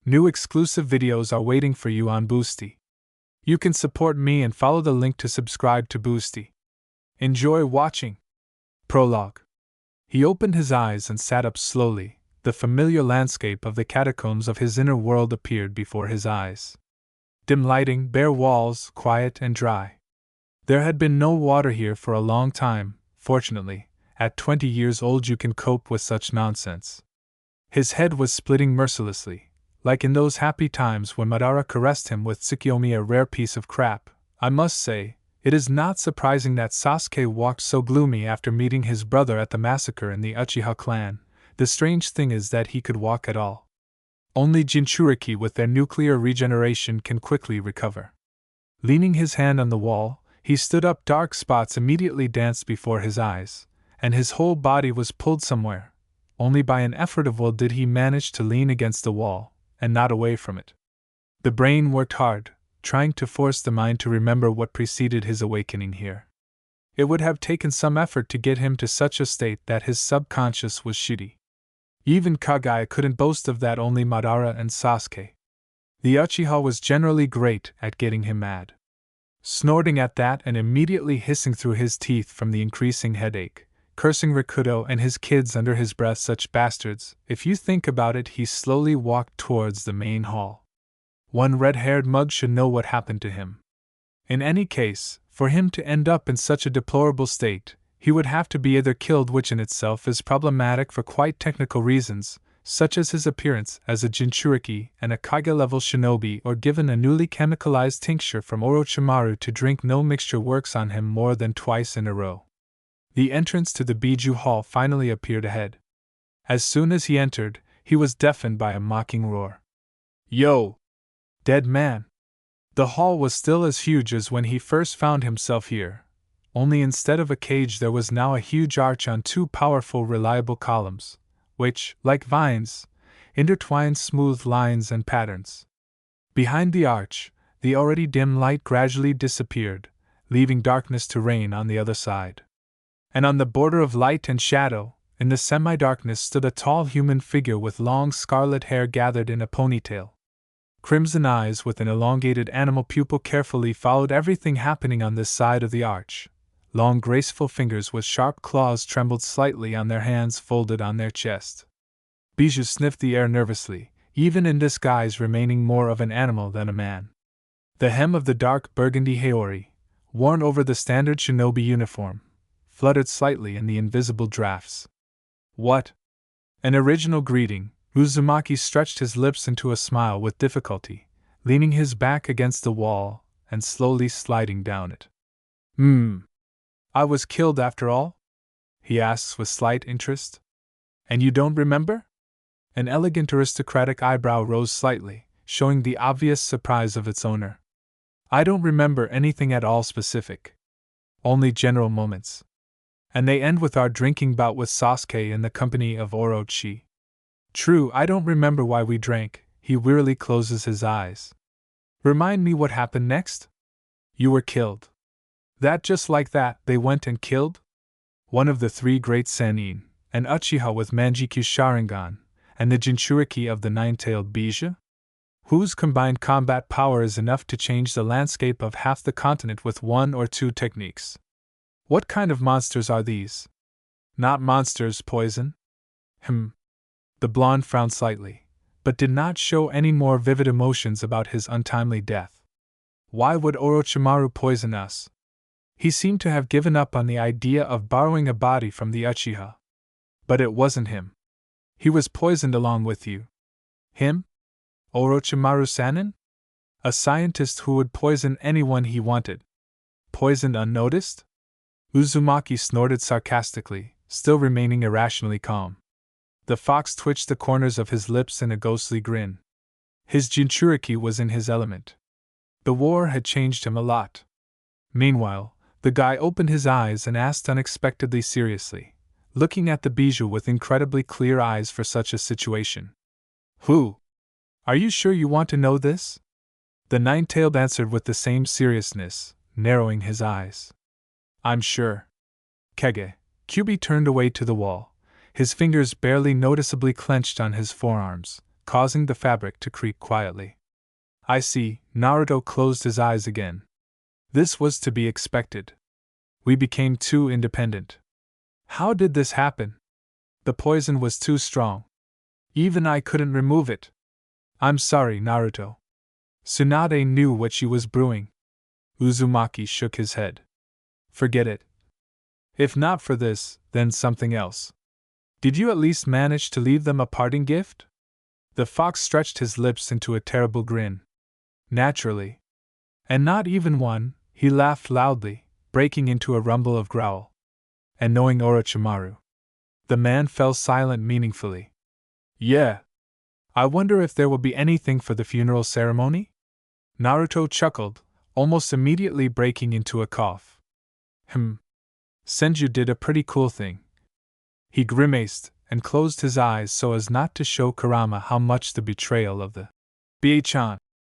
New exclusive videos are waiting for you on Boosty. You can support me and follow the link to subscribe to Boosty. Enjoy watching. Prologue. He opened his eyes and sat up slowly. The familiar landscape of the catacombs of his inner world appeared before his eyes. Dim lighting, bare walls, quiet and dry. There had been no water here for a long time. Fortunately, at 20 years old you can cope with such nonsense. His head was splitting mercilessly, like in those happy times when Madara caressed him with Tsukiyomi, a rare piece of crap. I must say, it is not surprising that Sasuke walked so gloomy after meeting his brother at the massacre in the Uchiha clan. The strange thing is that he could walk at all. Only Jinchuriki with their nuclear regeneration can quickly recover. Leaning his hand on the wall, he stood up. Dark spots immediately danced before his eyes, and his whole body was pulled somewhere. Only by an effort of will did he manage to lean against the wall, and not away from it. The brain worked hard, trying to force the mind to remember what preceded his awakening here. It would have taken some effort to get him to such a state that his subconscious was shitty. Even Kagaya couldn't boast of that, only Madara and Sasuke. The Uchiha was generally great at getting him mad. Snorting at that and immediately hissing through his teeth from the increasing headache, cursing Rikudo and his kids under his breath, such bastards. If you think about it, he slowly walked towards the main hall. One red-haired mug should know what happened to him. In any case, for him to end up in such a deplorable state, he would have to be either killed, which in itself is problematic for quite technical reasons, such as his appearance as a Jinchuriki and a Kage-level shinobi, or given a newly chemicalized tincture from Orochimaru to drink. No mixture works on him more than twice in a row. The entrance to the Biju Hall finally appeared ahead. As soon as he entered, he was deafened by a mocking roar. "Yo! Dead man!" The hall was still as huge as when he first found himself here. Only instead of a cage there was now a huge arch on two powerful, reliable columns, which, like vines, intertwined smooth lines and patterns. Behind the arch, the already dim light gradually disappeared, leaving darkness to reign on the other side. And on the border of light and shadow, in the semi-darkness, stood a tall human figure with long scarlet hair gathered in a ponytail. Crimson eyes with an elongated animal pupil carefully followed everything happening on this side of the arch. Long graceful fingers with sharp claws trembled slightly on their hands folded on their chest. Bijou sniffed the air nervously, even in disguise remaining more of an animal than a man. The hem of the dark burgundy haori, worn over the standard shinobi uniform, fluttered slightly in the invisible drafts. "What?" An original greeting. Uzumaki stretched his lips into a smile with difficulty, leaning his back against the wall and slowly sliding down it. I was killed after all?" he asks with slight interest. "And you don't remember?" An elegant aristocratic eyebrow rose slightly, showing the obvious surprise of its owner. "I don't remember anything at all specific. Only general moments. And they end with our drinking bout with Sasuke in the company of Orochi. True, I don't remember why we drank." He wearily closes his eyes. "Remind me what happened next?" "You were killed." "That just like that, they went and killed?" "One of the three great Sannin, an Uchiha with Manjikyu Sharingan, and the Jinchuriki of the nine-tailed Bijou? Whose combined combat power is enough to change the landscape of half the continent with one or two techniques. What kind of monsters are these?" "Not monsters, poison." The blonde frowned slightly, but did not show any more vivid emotions about his untimely death. "Why would Orochimaru poison us?" He seemed to have given up on the idea of borrowing a body from the Uchiha. "But it wasn't him. He was poisoned along with you." "Him? Orochimaru Sannin? A scientist who would poison anyone he wanted. Poisoned unnoticed?" Uzumaki snorted sarcastically, still remaining irrationally calm. The fox twitched the corners of his lips in a ghostly grin. His Jinchuriki was in his element. The war had changed him a lot. Meanwhile, the guy opened his eyes and asked unexpectedly seriously, looking at the Bijou with incredibly clear eyes for such a situation. "Who? Are you sure you want to know this?" The nine-tailed answered with the same seriousness, narrowing his eyes. "I'm sure." Kage, Kyubi turned away to the wall, his fingers barely noticeably clenched on his forearms, causing the fabric to creak quietly. I see, Naruto closed his eyes again. This was to be expected. We became too independent. How did this happen? The poison was too strong. Even I couldn't remove it. I'm sorry, Naruto. Tsunade knew what she was brewing. Uzumaki shook his head. Forget it. If not for this, then something else. Did you at least manage to leave them a parting gift? The fox stretched his lips into a terrible grin. Naturally. And not even one, he laughed loudly, breaking into a rumble of growl. And knowing Orochimaru. The man fell silent meaningfully. Yeah. I wonder if there will be anything for the funeral ceremony? Naruto chuckled, almost immediately breaking into a cough. Senju did a pretty cool thing. He grimaced and closed his eyes so as not to show Kurama how much the betrayal of the Bia-chan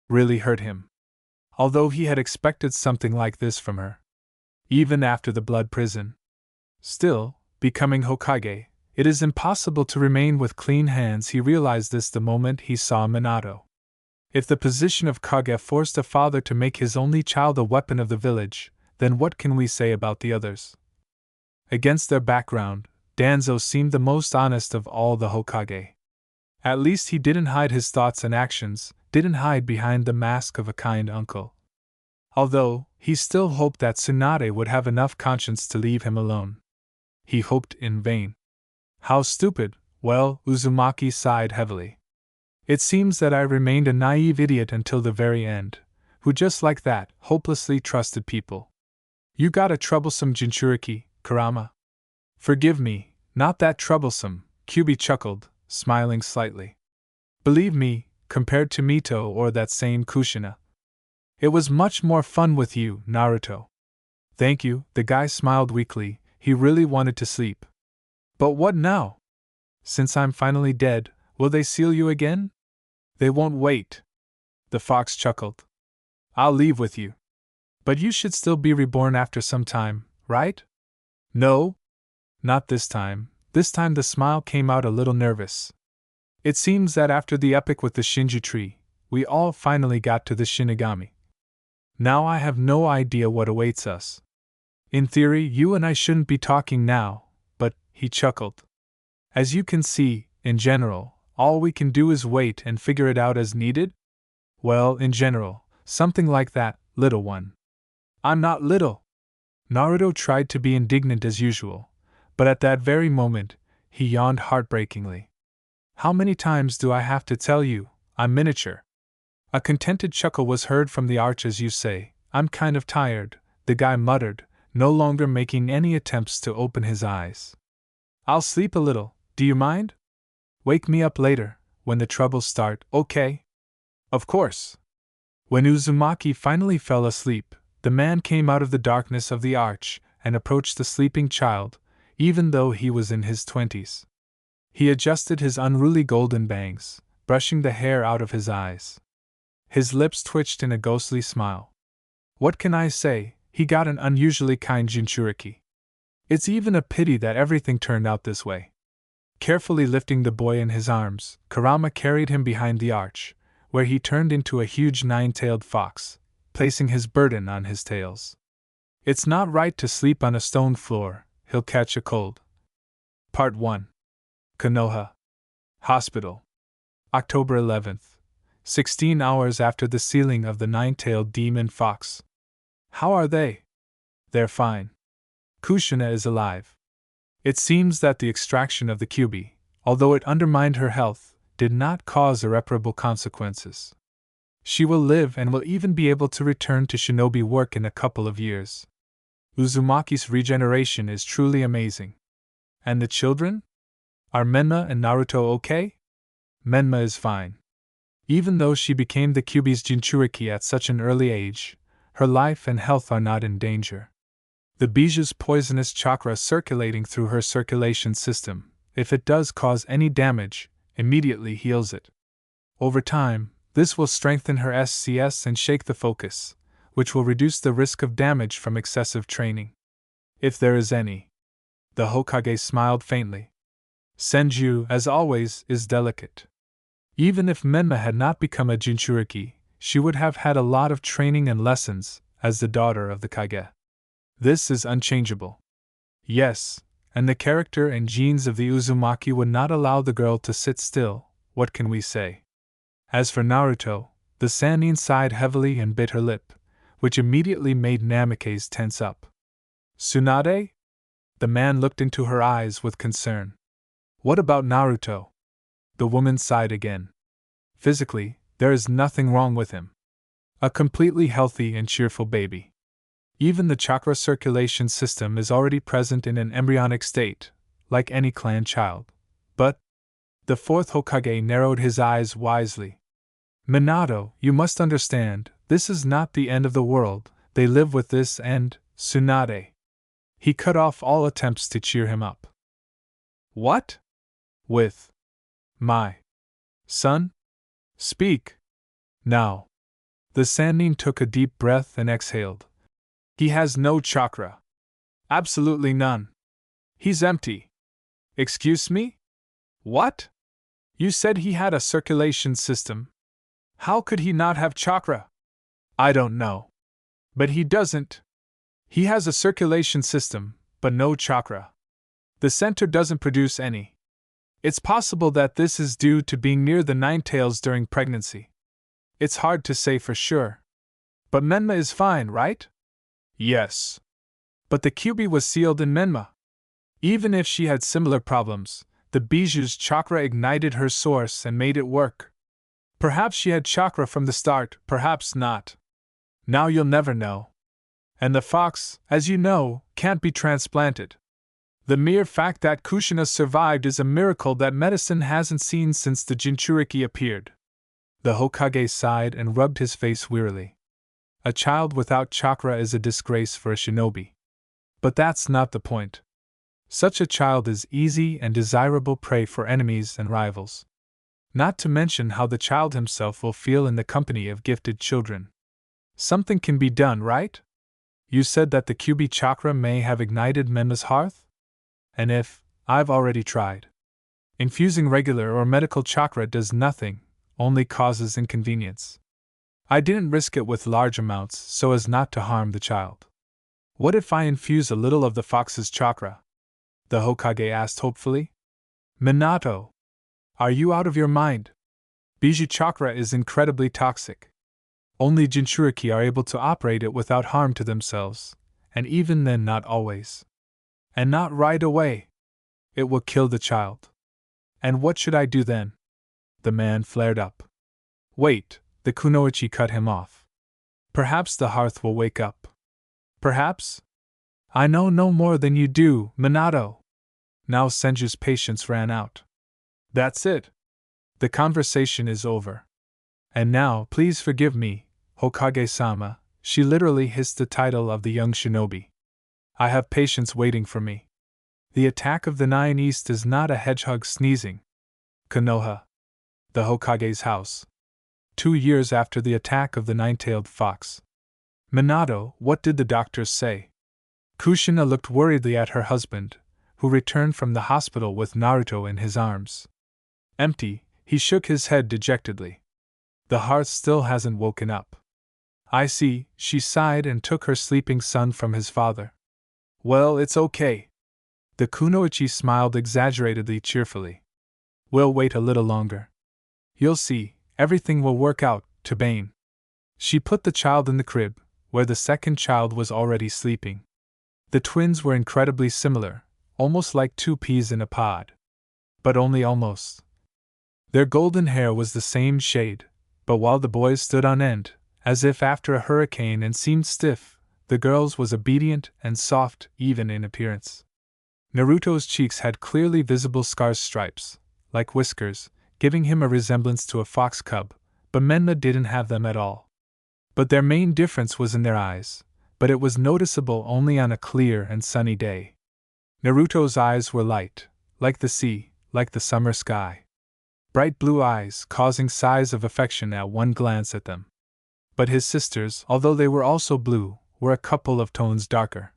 really hurt him. Although he had expected something like this from her. Even after the blood prison. Still, becoming Hokage, it is impossible to remain with clean hands. He realized this the moment he saw Minato. If the position of Kage forced a father to make his only child a weapon of the village, then what can we say about the others? Against their background, Danzo seemed the most honest of all the Hokage. At least he didn't hide his thoughts and actions, didn't hide behind the mask of a kind uncle. Although, he still hoped that Tsunade would have enough conscience to leave him alone. He hoped in vain. How stupid, well, Uzumaki sighed heavily. It seems that I remained a naive idiot until the very end, who just like that, hopelessly trusted people. You got a troublesome Jinchuriki, Kurama. Forgive me, not that troublesome, Kyubi chuckled, smiling slightly. Believe me, compared to Mito or that same Kushina. It was much more fun with you, Naruto. Thank you, the guy smiled weakly, he really wanted to sleep. But what now? Since I'm finally dead, will they seal you again? They won't wait. The fox chuckled. I'll leave with you. But you should still be reborn after some time, right? No? Not this time. This time the smile came out a little nervous. It seems that after the epic with the Shinju tree, we all finally got to the Shinigami. Now I have no idea what awaits us. In theory, you and I shouldn't be talking now, but, he chuckled. As you can see, in general, all we can do is wait and figure it out as needed? Well, in general, something like that, little one. I'm not little. Naruto tried to be indignant as usual, but at that very moment, he yawned heartbreakingly. How many times do I have to tell you, I'm miniature? A contented chuckle was heard from the arch as you say, I'm kind of tired, the guy muttered, no longer making any attempts to open his eyes. I'll sleep a little, do you mind? Wake me up later, when the troubles start, okay? Of course. When Uzumaki finally fell asleep, the man came out of the darkness of the arch and approached the sleeping child, even though he was in his 20s. He adjusted his unruly golden bangs, brushing the hair out of his eyes. His lips twitched in a ghostly smile. What can I say, he got an unusually kind Jinchuriki. It's even a pity that everything turned out this way. Carefully lifting the boy in his arms, Kurama carried him behind the arch, where he turned into a huge nine-tailed fox, placing his burden on his tails. It's not right to sleep on a stone floor, he'll catch a cold. Part 1. Konoha Hospital. October 11th. 16 hours after the sealing of the nine-tailed demon fox. How are they? They're fine. Kushina is alive. It seems that the extraction of the Kyubi, although it undermined her health, did not cause irreparable consequences. She will live and will even be able to return to shinobi work in a couple of years. Uzumaki's regeneration is truly amazing. And the children? Are Menma and Naruto okay? Menma is fine. Even though she became the Kyubi's Jinchuriki at such an early age, her life and health are not in danger. The Biju's poisonous chakra circulating through her circulation system, if it does cause any damage, immediately heals it. Over time, this will strengthen her SCS and shake the focus, which will reduce the risk of damage from excessive training. If there is any. The Hokage smiled faintly. Senju, as always, is delicate. Even if Menma had not become a Jinchuriki, she would have had a lot of training and lessons as the daughter of the Kage. This is unchangeable. Yes, and the character and genes of the Uzumaki would not allow the girl to sit still, what can we say? As for Naruto, the Sannin sighed heavily and bit her lip, which immediately made Namikaze tense up. Tsunade? The man looked into her eyes with concern. What about Naruto? The woman sighed again. Physically, there is nothing wrong with him. A completely healthy and cheerful baby. Even the chakra circulation system is already present in an embryonic state, like any clan child. But the fourth Hokage narrowed his eyes wisely. Minato, you must understand, this is not the end of the world, they live with this and, Tsunade. He cut off all attempts to cheer him up. What? With my son? Speak. Now. The Sannin took a deep breath and exhaled. He has no chakra. Absolutely none. He's empty. Excuse me? What? You said he had a circulation system. How could he not have chakra? I don't know. But he doesn't. He has a circulation system, but no chakra. The center doesn't produce any. It's possible that this is due to being near the nine tails during pregnancy. It's hard to say for sure. But Menma is fine, right? Yes. But the Kyuubi was sealed in Menma. Even if she had similar problems, the Bijuu's chakra ignited her source and made it work. Perhaps she had chakra from the start, perhaps not. Now you'll never know. And the fox, as you know, can't be transplanted. The mere fact that Kushina survived is a miracle that medicine hasn't seen since the Jinchuriki appeared. The Hokage sighed and rubbed his face wearily. A child without chakra is a disgrace for a shinobi. But that's not the point. Such a child is easy and desirable prey for enemies and rivals. Not to mention how the child himself will feel in the company of gifted children. Something can be done, right? You said that the Kyuubi chakra may have ignited Menma's hearth? And if, I've already tried. Infusing regular or medical chakra does nothing, only causes inconvenience. I didn't risk it with large amounts so as not to harm the child. What if I infuse a little of the fox's chakra? The Hokage asked hopefully. Minato, are you out of your mind? Biju chakra is incredibly toxic. Only Jinchuriki are able to operate it without harm to themselves, and even then not always. And not right away. It will kill the child. And what should I do then? The man flared up. Wait, the kunoichi cut him off. Perhaps the hearth will wake up. Perhaps? I know no more than you do, Minato. Now Senju's patience ran out. That's it. The conversation is over. And now, please forgive me, Hokage-sama, she literally hissed the title of the young shinobi. I have patience waiting for me. The attack of the Nine East is not a hedgehog sneezing. Konoha. The Hokage's house. 2 years after the attack of the nine-tailed fox. Minato, what did the doctors say? Kushina looked worriedly at her husband, who returned from the hospital with Naruto in his arms. Empty, he shook his head dejectedly. The hearth still hasn't woken up. I see, she sighed and took her sleeping son from his father. Well, it's okay. The kunoichi smiled exaggeratedly cheerfully. We'll wait a little longer. You'll see, everything will work out, Tabane. She put the child in the crib, where the second child was already sleeping. The twins were incredibly similar, almost like 2 peas in a pod. But only almost. Their golden hair was the same shade, but while the boys stood on end, as if after a hurricane and seemed stiff, the girl's was obedient and soft even in appearance. Naruto's cheeks had clearly visible scar stripes, like whiskers, giving him a resemblance to a fox cub, but Menma didn't have them at all. But their main difference was in their eyes, but it was noticeable only on a clear and sunny day. Naruto's eyes were light, like the sea, like the summer sky. Bright blue eyes causing sighs of affection at one glance at them. But his sisters, although they were also blue, were a couple of tones darker.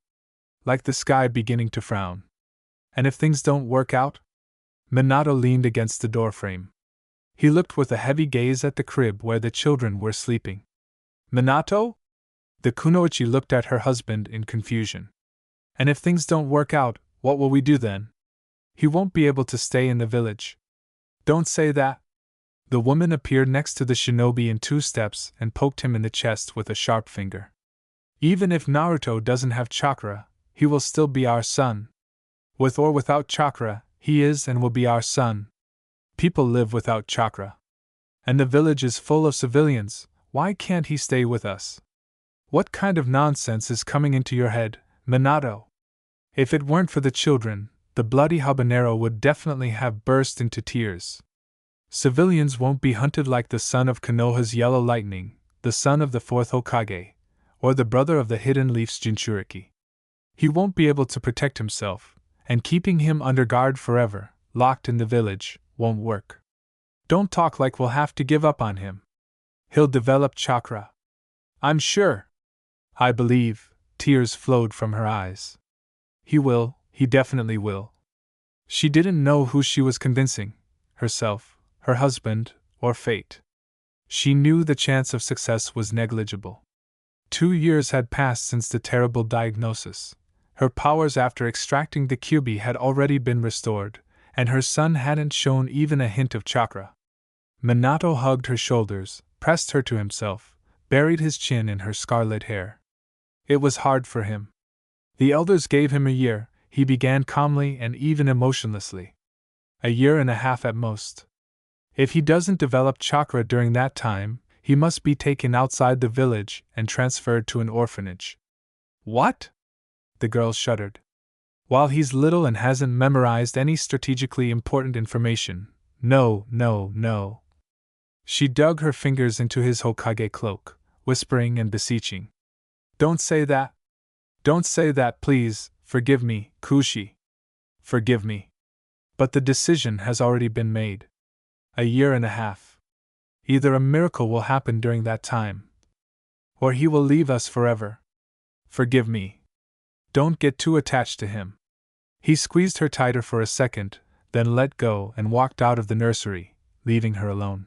Like the sky beginning to frown. And if things don't work out? Minato leaned against the doorframe. He looked with a heavy gaze at the crib where the children were sleeping. Minato? The kunoichi looked at her husband in confusion. And if things don't work out, what will we do then? He won't be able to stay in the village. Don't say that. The woman appeared next to the shinobi in 2 steps and poked him in the chest with a sharp finger. Even if Naruto doesn't have chakra, he will still be our son. With or without chakra, he is and will be our son. People live without chakra. And the village is full of civilians, why can't he stay with us? What kind of nonsense is coming into your head, Minato? If it weren't for the children, the bloody habanero would definitely have burst into tears. Civilians won't be hunted like the son of Konoha's Yellow Lightning, the son of the 4th Hokage, or the brother of the Hidden Leaf's Jinchuriki. He won't be able to protect himself, and keeping him under guard forever, locked in the village, won't work. Don't talk like we'll have to give up on him. He'll develop chakra. I'm sure. I believe. Tears flowed from her eyes. He definitely will. She didn't know who she was convincing, herself, her husband, or fate. She knew the chance of success was negligible. 2 years had passed since the terrible diagnosis. Her powers after extracting the Kyuubi had already been restored, and her son hadn't shown even a hint of chakra. Minato hugged her shoulders, pressed her to himself, buried his chin in her scarlet hair. It was hard for him. The elders gave him a year, he began calmly and even emotionlessly. A year and a half at most. If he doesn't develop chakra during that time, he must be taken outside the village and transferred to an orphanage. What? The girl shuddered. While he's little and hasn't memorized any strategically important information, no. She dug her fingers into his Hokage cloak, whispering and beseeching. Don't say that. Don't say that, please. Forgive me, Kushi. Forgive me. But the decision has already been made. A year and a half. Either a miracle will happen during that time, or he will leave us forever. Forgive me. Don't get too attached to him. He squeezed her tighter for a second, then let go and walked out of the nursery, leaving her alone.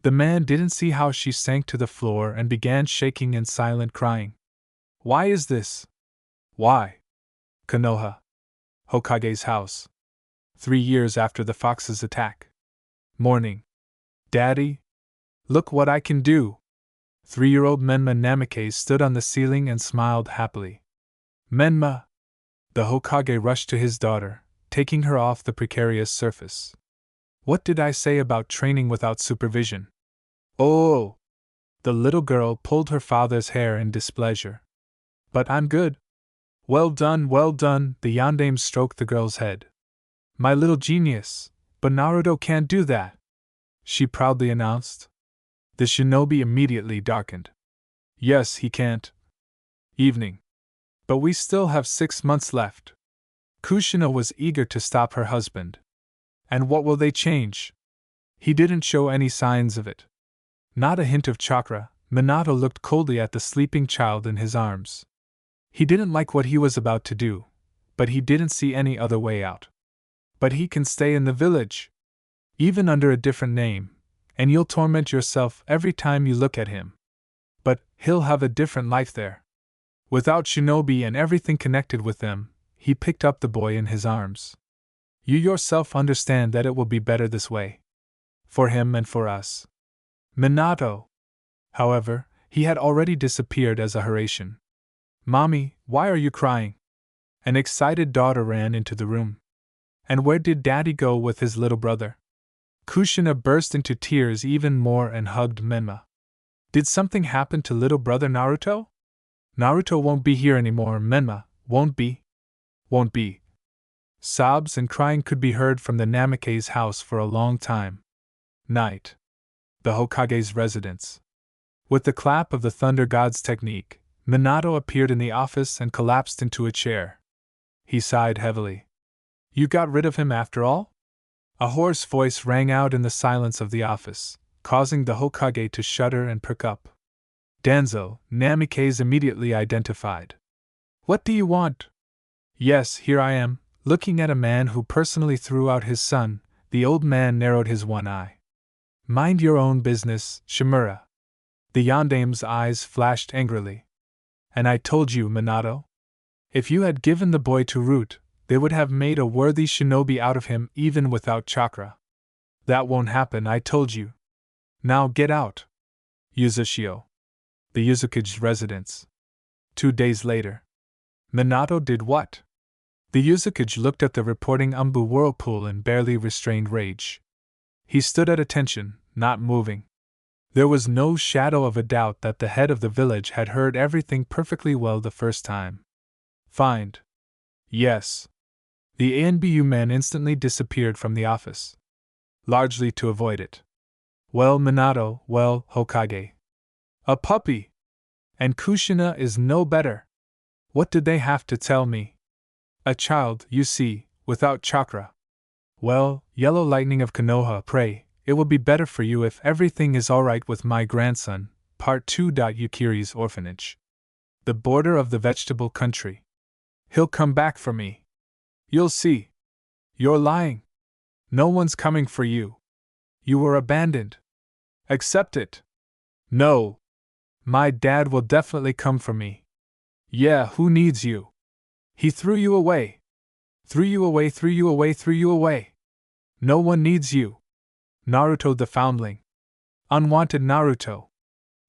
The man didn't see how she sank to the floor and began shaking and silent crying. Why is this? Why? Konoha. Hokage's house. 3 years after the fox's attack. Morning. Daddy? Look what I can do! 3-year-old Menma Namikaze stood on the ceiling and smiled happily. Menma! The Hokage rushed to his daughter, taking her off the precarious surface. What did I say about training without supervision? Oh! The little girl pulled her father's hair in displeasure. But I'm good. Well done, the yondaime stroked the girl's head. My little genius, but Naruto can't do that, she proudly announced. The shinobi immediately darkened. Yes, he can't. Evening. But we still have 6 months left. Kushina was eager to stop her husband. And what will they change? He didn't show any signs of it. Not a hint of chakra. Minato looked coldly at the sleeping child in his arms. He didn't like what he was about to do, but he didn't see any other way out. But he can stay in the village, even under a different name, and you'll torment yourself every time you look at him. But he'll have a different life there. Without shinobi and everything connected with them, he picked up the boy in his arms. You yourself understand that it will be better this way. For him and for us. Minato. However, he had already disappeared as a Haration. Mommy, why are you crying? An excited daughter ran into the room. And where did Daddy go with his little brother? Kushina burst into tears even more and hugged Menma. Did something happen to little brother Naruto? Naruto won't be here anymore, Menma, won't be. Won't be. Sobs and crying could be heard from the Namikaze house for a long time. Night. The Hokage's residence. With the clap of the Thunder God's technique, Minato appeared in the office and collapsed into a chair. He sighed heavily. You got rid of him after all? A hoarse voice rang out in the silence of the office, causing the Hokage to shudder and perk up. Danzo, Namikaze immediately identified. What do you want? Yes, here I am, looking at a man who personally threw out his son. The old man narrowed his one eye. Mind your own business, Shimura. The Yandame's eyes flashed angrily. And I told you, Minato? If you had given the boy to Root, they would have made a worthy shinobi out of him even without chakra. That won't happen, I told you. Now get out. Yuzushio. The Yuzuki's residence. 2 days later. Minato did what? The Yuzukage looked at the reporting Umbu whirlpool in barely restrained rage. He stood at attention, not moving. There was no shadow of a doubt that the head of the village had heard everything perfectly well the first time. Find. Yes. The ANBU man instantly disappeared from the office. Largely to avoid it. Well, Minato, well, Hokage. A puppy! And Kushina is no better. What did they have to tell me? A child, you see, without chakra. Well, Yellow Lightning of Konoha, pray, it will be better for you if everything is alright with my grandson. Part 2. Yukiri's orphanage. The border of the vegetable country. He'll come back for me. You'll see. You're lying. No one's coming for you. You were abandoned. Accept it. No. My dad will definitely come for me. Yeah, who needs you? He threw you away. Threw you away, threw you away, threw you away. No one needs you. Naruto the foundling. Unwanted Naruto.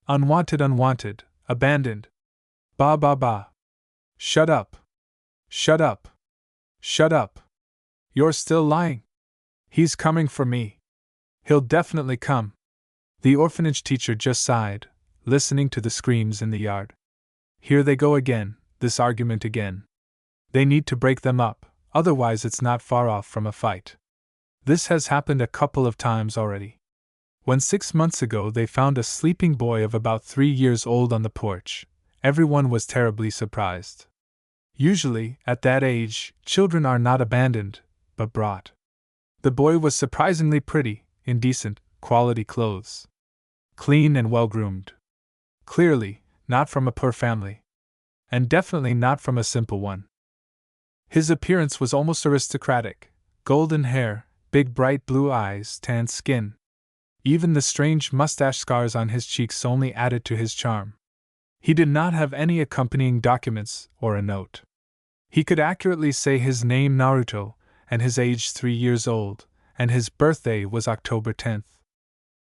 Unwanted, unwanted, abandoned. Ba ba ba. Shut up. Shut up. Shut up. You're still lying. He's coming for me. He'll definitely come. The orphanage teacher just sighed, listening to the screams in the yard. Here they go again, this argument again. They need to break them up, otherwise it's not far off from a fight. This has happened a couple of times already. When 6 months ago they found a sleeping boy of about 3 years old on the porch, everyone was terribly surprised. Usually, at that age, children are not abandoned, but brought. The boy was surprisingly pretty, in decent, quality clothes. Clean and well-groomed. Clearly, not from a poor family. And definitely not from a simple one. His appearance was almost aristocratic. Golden hair, big bright blue eyes, tanned skin. Even the strange mustache scars on his cheeks only added to his charm. He did not have any accompanying documents or a note. He could accurately say his name Naruto, and his age 3 years old, and his birthday was October 10th.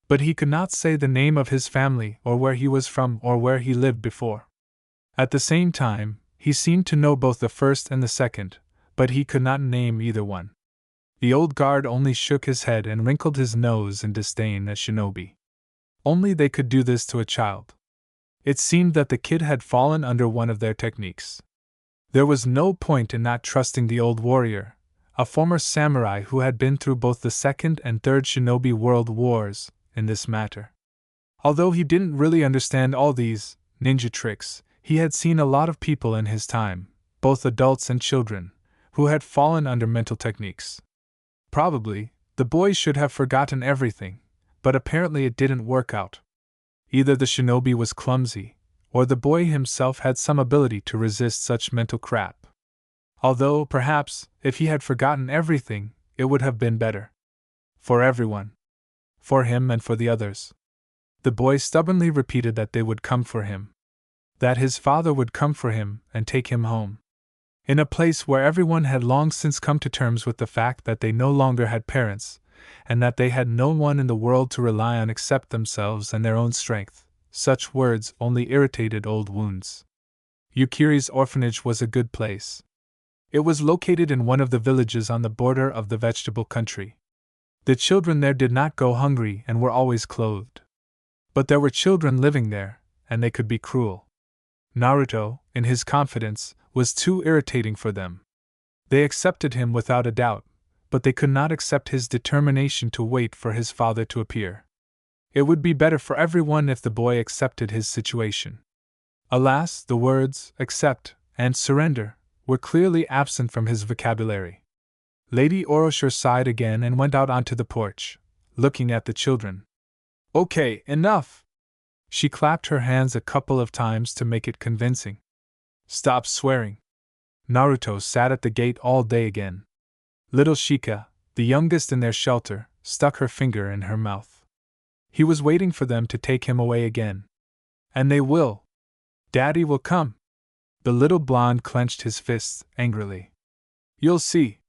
But he could not say the name of his family or where he was from or where he lived before. At the same time, he seemed to know both the first and the second, but he could not name either one. The old guard only shook his head and wrinkled his nose in disdain at Shinobi. Only they could do this to a child. It seemed that the kid had fallen under one of their techniques. There was no point in not trusting the old warrior, a former samurai who had been through both the Second and Third Shinobi World Wars, in this matter. Although he didn't really understand all these ninja tricks, he had seen a lot of people in his time, both adults and children, who had fallen under mental techniques. Probably, the boy should have forgotten everything, but apparently it didn't work out. Either the shinobi was clumsy, or the boy himself had some ability to resist such mental crap. Although, perhaps, if he had forgotten everything, it would have been better. For everyone. For him and for the others. The boy stubbornly repeated that they would come for him. That his father would come for him and take him home. In a place where everyone had long since come to terms with the fact that they no longer had parents, and that they had no one in the world to rely on except themselves and their own strength, such words only irritated old wounds. Yukiri's orphanage was a good place. It was located in one of the villages on the border of the vegetable country. The children there did not go hungry and were always clothed. But there were children living there, and they could be cruel. Naruto, in his confidence, was too irritating for them. They accepted him without a doubt, but they could not accept his determination to wait for his father to appear. It would be better for everyone if the boy accepted his situation. Alas, the words accept and surrender were clearly absent from his vocabulary. Lady Oroshir sighed again and went out onto the porch, looking at the children. Okay, enough! She clapped her hands a couple of times to make it convincing. Stop swearing. Naruto sat at the gate all day again. Little Shika, the youngest in their shelter, stuck her finger in her mouth. He was waiting for them to take him away again. And they will. Daddy will come. The little blonde clenched his fists angrily. You'll see.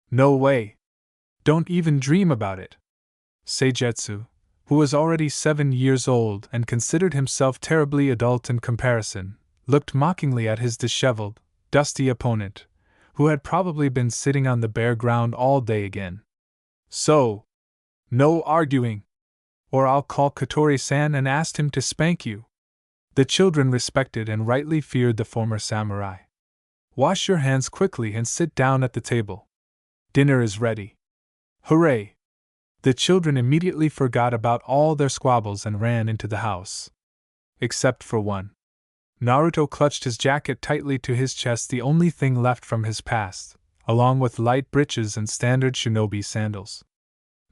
No way. Don't even dream about it. Seigetsu, who was already 7 years old and considered himself terribly adult in comparison, looked mockingly at his disheveled, dusty opponent, who had probably been sitting on the bare ground all day again. So, no arguing, or I'll call Katori-san and ask him to spank you. The children respected and rightly feared the former samurai. Wash your hands quickly and sit down at the table. Dinner is ready. Hooray! The children immediately forgot about all their squabbles and ran into the house. Except for one. Naruto clutched his jacket tightly to his chest, the only thing left from his past, along with light breeches and standard shinobi sandals.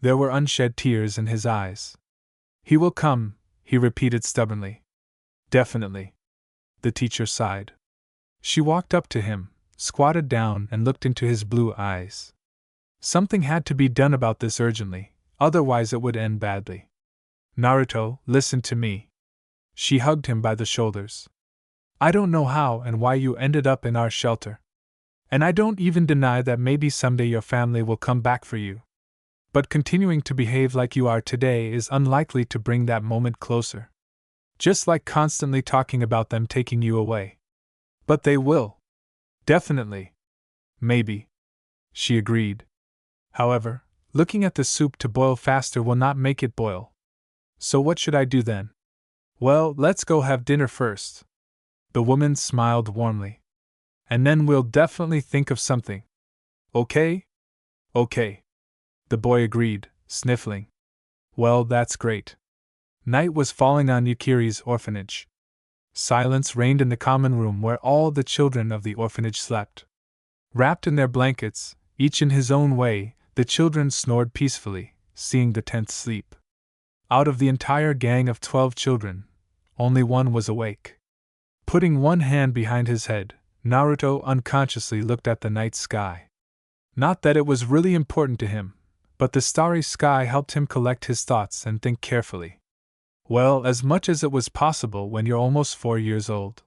There were unshed tears in his eyes. He will come, he repeated stubbornly. Definitely. The teacher sighed. She walked up to him, squatted down, and looked into his blue eyes. Something had to be done about this urgently, otherwise it would end badly. Naruto, listen to me. She hugged him by the shoulders. I don't know how and why you ended up in our shelter. And I don't even deny that maybe someday your family will come back for you. But continuing to behave like you are today is unlikely to bring that moment closer. Just like constantly talking about them taking you away. But they will. Definitely. Maybe. She agreed. However, looking at the soup to boil faster will not make it boil. So what should I do then? Well, let's go have dinner first. The woman smiled warmly. And then we'll definitely think of something. Okay? Okay. The boy agreed, sniffling. Well, that's great. Night was falling on Yukiri's orphanage. Silence reigned in the common room where all the children of the orphanage slept. Wrapped in their blankets, each in his own way, the children snored peacefully, seeing the tenth sleep. Out of the entire gang of 12 children, only one was awake. Putting one hand behind his head, Naruto unconsciously looked at the night sky. Not that it was really important to him, but the starry sky helped him collect his thoughts and think carefully. Well, as much as it was possible when you're almost 4 years old.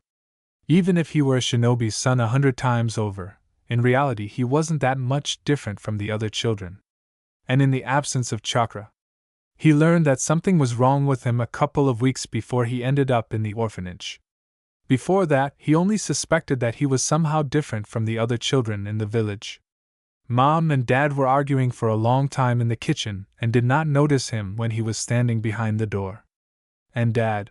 Even if he were a shinobi's son 100 times over, in reality he wasn't that much different from the other children. And in the absence of chakra, he learned that something was wrong with him a couple of weeks before he ended up in the orphanage. Before that, he only suspected that he was somehow different from the other children in the village. Mom and Dad were arguing for a long time in the kitchen and did not notice him when he was standing behind the door. And Dad?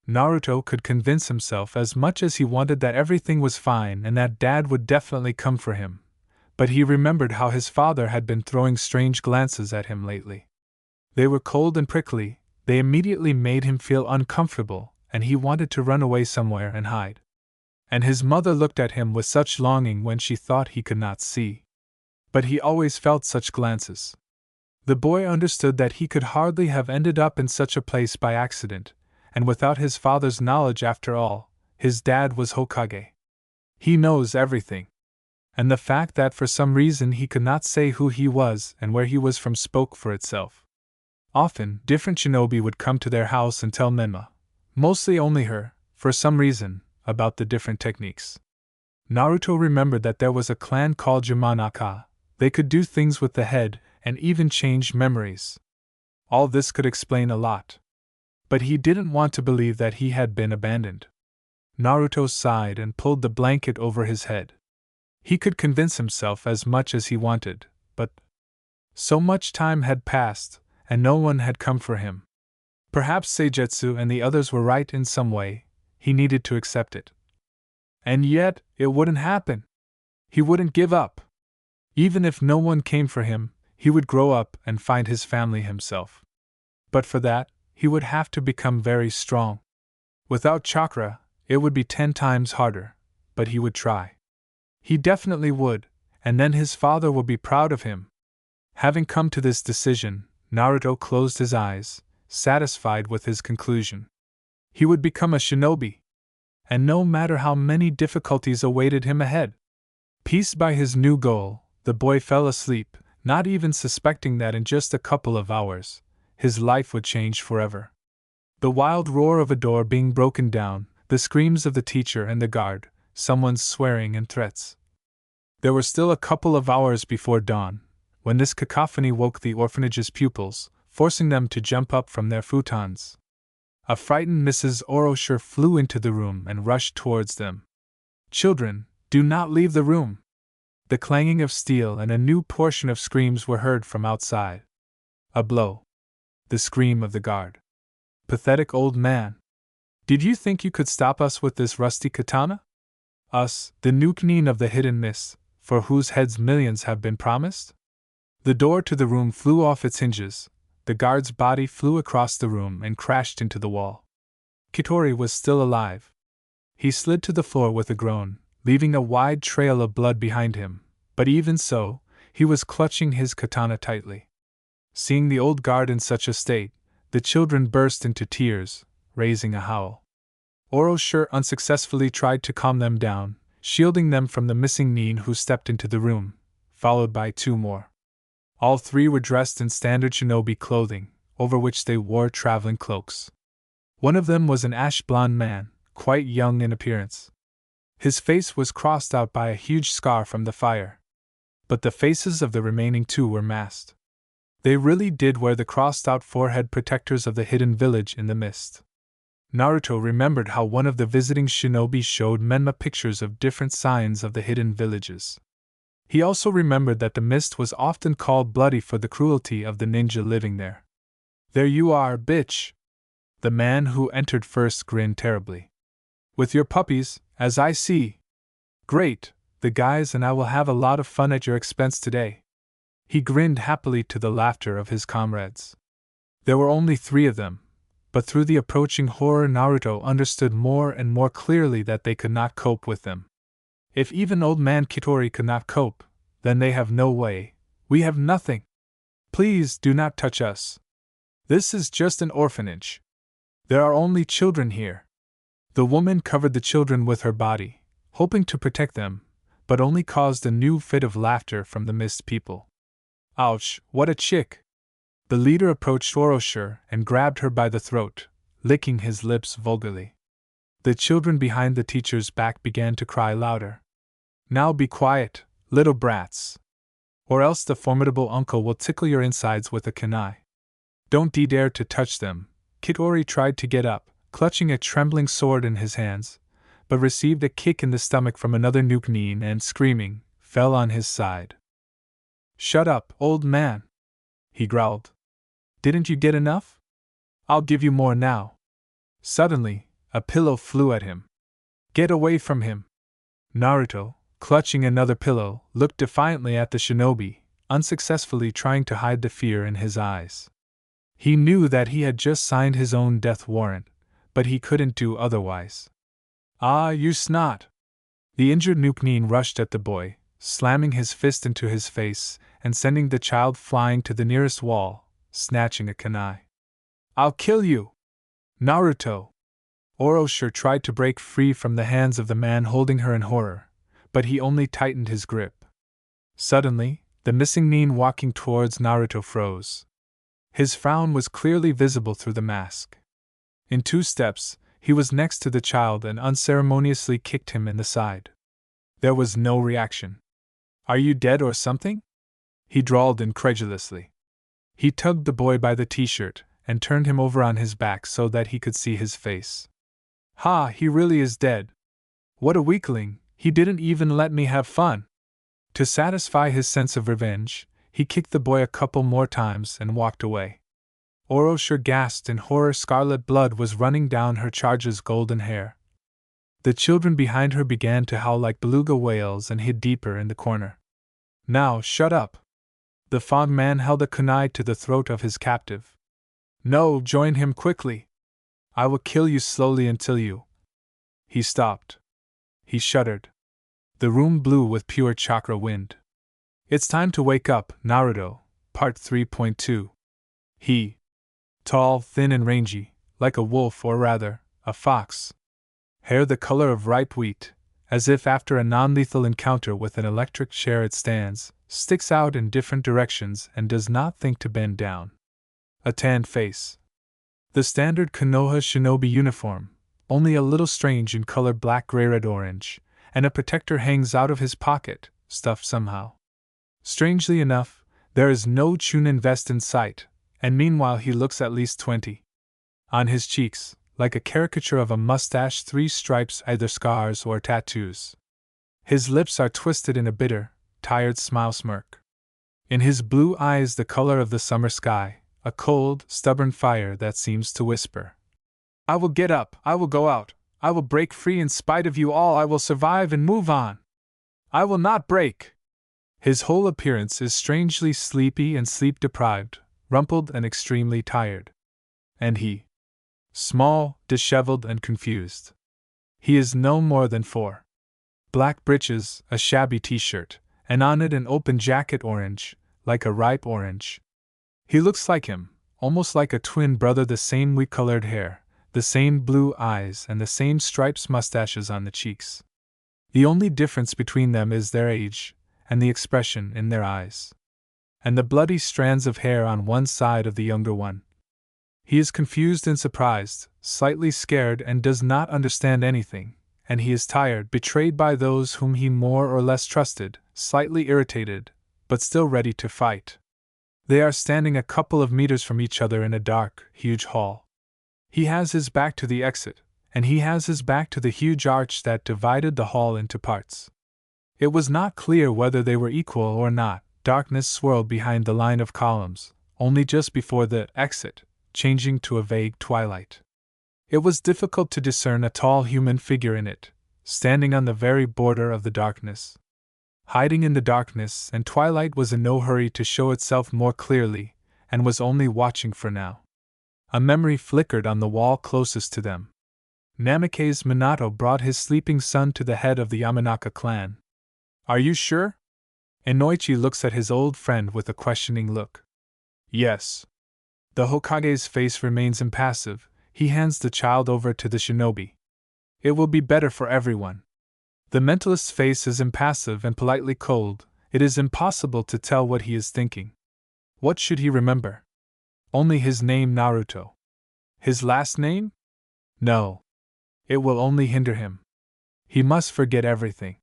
Naruto could convince himself as much as he wanted that everything was fine and that Dad would definitely come for him, but he remembered how his father had been throwing strange glances at him lately. They were cold and prickly, they immediately made him feel uncomfortable, and he wanted to run away somewhere and hide. And his mother looked at him with such longing when she thought he could not see. But he always felt such glances. The boy understood that he could hardly have ended up in such a place by accident, and without his father's knowledge after all, his dad was Hokage. He knows everything. And the fact that for some reason he could not say who he was and where he was from spoke for itself. Often, different shinobi would come to their house and tell Menma, mostly only her, for some reason, about the different techniques. Naruto remembered that there was a clan called Yamanaka. They could do things with the head and even change memories. All this could explain a lot. But he didn't want to believe that he had been abandoned. Naruto sighed and pulled the blanket over his head. He could convince himself as much as he wanted, but so much time had passed, and no one had come for him. Perhaps Seigetsu and the others were right in some way, he needed to accept it. And yet, it wouldn't happen. He wouldn't give up. Even if no one came for him, he would grow up and find his family himself. But for that, he would have to become very strong. Without chakra, it would be 10 times harder, but he would try. He definitely would, and then his father would be proud of him. Having come to this decision, Naruto closed his eyes, satisfied with his conclusion. He would become a shinobi. And no matter how many difficulties awaited him ahead. Pieced by his new goal, the boy fell asleep, not even suspecting that in just a couple of hours, his life would change forever. The wild roar of a door being broken down, the screams of the teacher and the guard, someone's swearing and threats. There were still a couple of hours before dawn, when this cacophony woke the orphanage's pupils, forcing them to jump up from their futons. A frightened Mrs. Orosher flew into the room and rushed towards them. "Children, do not leave the room!" The clanging of steel and a new portion of screams were heard from outside. A blow. The scream of the guard. "Pathetic old man! Did you think you could stop us with this rusty katana? Us, the Nuknin of the hidden mist, for whose heads millions have been promised?" The door to the room flew off its hinges. The guard's body flew across the room and crashed into the wall. Kitori was still alive. He slid to the floor with a groan, leaving a wide trail of blood behind him, but even so, he was clutching his katana tightly. Seeing the old guard in such a state, the children burst into tears, raising a howl. Orosher unsuccessfully tried to calm them down, shielding them from the missing Nin, who stepped into the room, followed by two more. All three were dressed in standard shinobi clothing, over which they wore traveling cloaks. One of them was an ash-blonde man, quite young in appearance. His face was crossed out by a huge scar from the fire. But the faces of the remaining two were masked. They really did wear the crossed-out forehead protectors of the hidden village in the mist. Naruto remembered how one of the visiting shinobi showed Menma pictures of different signs of the hidden villages. He also remembered that the mist was often called bloody for the cruelty of the ninja living there. "There you are, bitch!" The man who entered first grinned terribly. "With your puppies, as I see. Great, the guys and I will have a lot of fun at your expense today." He grinned happily to the laughter of his comrades. There were only 3 of them, but through the approaching horror Naruto understood more and more clearly that they could not cope with them. If even old man Kitori could not cope, then they have no way. "We have nothing. Please do not touch us. This is just an orphanage. There are only children here." The woman covered the children with her body, hoping to protect them, but only caused a new fit of laughter from the mist people. "Ouch, what a chick!" The leader approached Orosher and grabbed her by the throat, licking his lips vulgarly. The children behind the teacher's back began to cry louder. "Now be quiet, little brats, or else the formidable uncle will tickle your insides with a kunai. Don't dare to touch them." Kitori tried to get up, clutching a trembling sword in his hands, but received a kick in the stomach from another Nuknin and, screaming, fell on his side. "Shut up, old man," he growled. "Didn't you get enough? I'll give you more now." Suddenly, a pillow flew at him. "Get away from him!" Naruto, clutching another pillow, looked defiantly at the shinobi, unsuccessfully trying to hide the fear in his eyes. He knew that he had just signed his own death warrant, but he couldn't do otherwise. "Ah, you snot!" The injured Nuknin rushed at the boy, slamming his fist into his face and sending the child flying to the nearest wall, snatching a kunai. "I'll kill you!" "Naruto!" Orosher tried to break free from the hands of the man holding her in horror, but he only tightened his grip. Suddenly, the missing Nin walking towards Naruto froze. His frown was clearly visible through the mask. In 2 steps, he was next to the child and unceremoniously kicked him in the side. There was no reaction. "Are you dead or something?" he drawled incredulously. He tugged the boy by the t-shirt and turned him over on his back so that he could see his face. "Ha, he really is dead. What a weakling, he didn't even let me have fun." To satisfy his sense of revenge, he kicked the boy a couple more times and walked away. Orosher gasped in horror. Scarlet blood was running down her charge's golden hair. The children behind her began to howl like beluga whales and hid deeper in the corner. "Now shut up!" The fog man held a kunai to the throat of his captive. "No, join him quickly! I will kill you slowly until you—" He stopped. He shuddered. The room blew with pure chakra wind. "It's time to wake up, Naruto." Part 3.2. He. Tall, thin and rangy, like a wolf or rather, a fox. Hair the color of ripe wheat, as if after a non-lethal encounter with an electric chair it stands, sticks out in different directions and does not think to bend down. a tanned face. The standard Konoha shinobi uniform, only a little strange in color black, gray, red, orange, and a protector hangs out of his pocket, stuffed somehow. Strangely enough, there is no Chunin vest in sight, and meanwhile he looks at least 20. On his cheeks, like a caricature of a mustache, 3 stripes, either scars or tattoos. His lips are twisted in a bitter, tired smile smirk. In his blue eyes the color of the summer sky, a cold, stubborn fire that seems to whisper, "I will get up, I will go out, I will break free in spite of you all, I will survive and move on. I will not break." His whole appearance is strangely sleepy and sleep-deprived, rumpled and extremely tired. And he, small, disheveled, and confused. He is no more than 4. Black breeches, a shabby t-shirt, and on it an open jacket orange, like a ripe orange. He looks like him, almost like a twin brother, the same wheat-colored hair, the same blue eyes, and the same stripes mustaches on the cheeks. The only difference between them is their age, and the expression in their eyes. And the bloody strands of hair on one side of the younger one. He is confused and surprised, slightly scared, and does not understand anything, and he is tired, betrayed by those whom he more or less trusted, slightly irritated, but still ready to fight. They are standing a couple of meters from each other in a dark, huge hall. He has his back to the exit, and he has his back to the huge arch that divided the hall into parts. It was not clear whether they were equal or not. Darkness swirled behind the line of columns, only just before the exit, changing to a vague twilight. It was difficult to discern a tall human figure in it, standing on the very border of the darkness. Hiding in the darkness and twilight was in no hurry to show itself more clearly, and was only watching for now. A memory flickered on the wall closest to them. Namikaze Minato brought his sleeping son to the head of the Yamanaka clan. "Are you sure?" Inoichi looks at his old friend with a questioning look. "Yes." The Hokage's face remains impassive. He hands the child over to the shinobi. "It will be better for everyone." The mentalist's face is impassive and politely cold. It is impossible to tell what he is thinking. What should he remember? Only his name, Naruto. His last name? No. It will only hinder him. He must forget everything.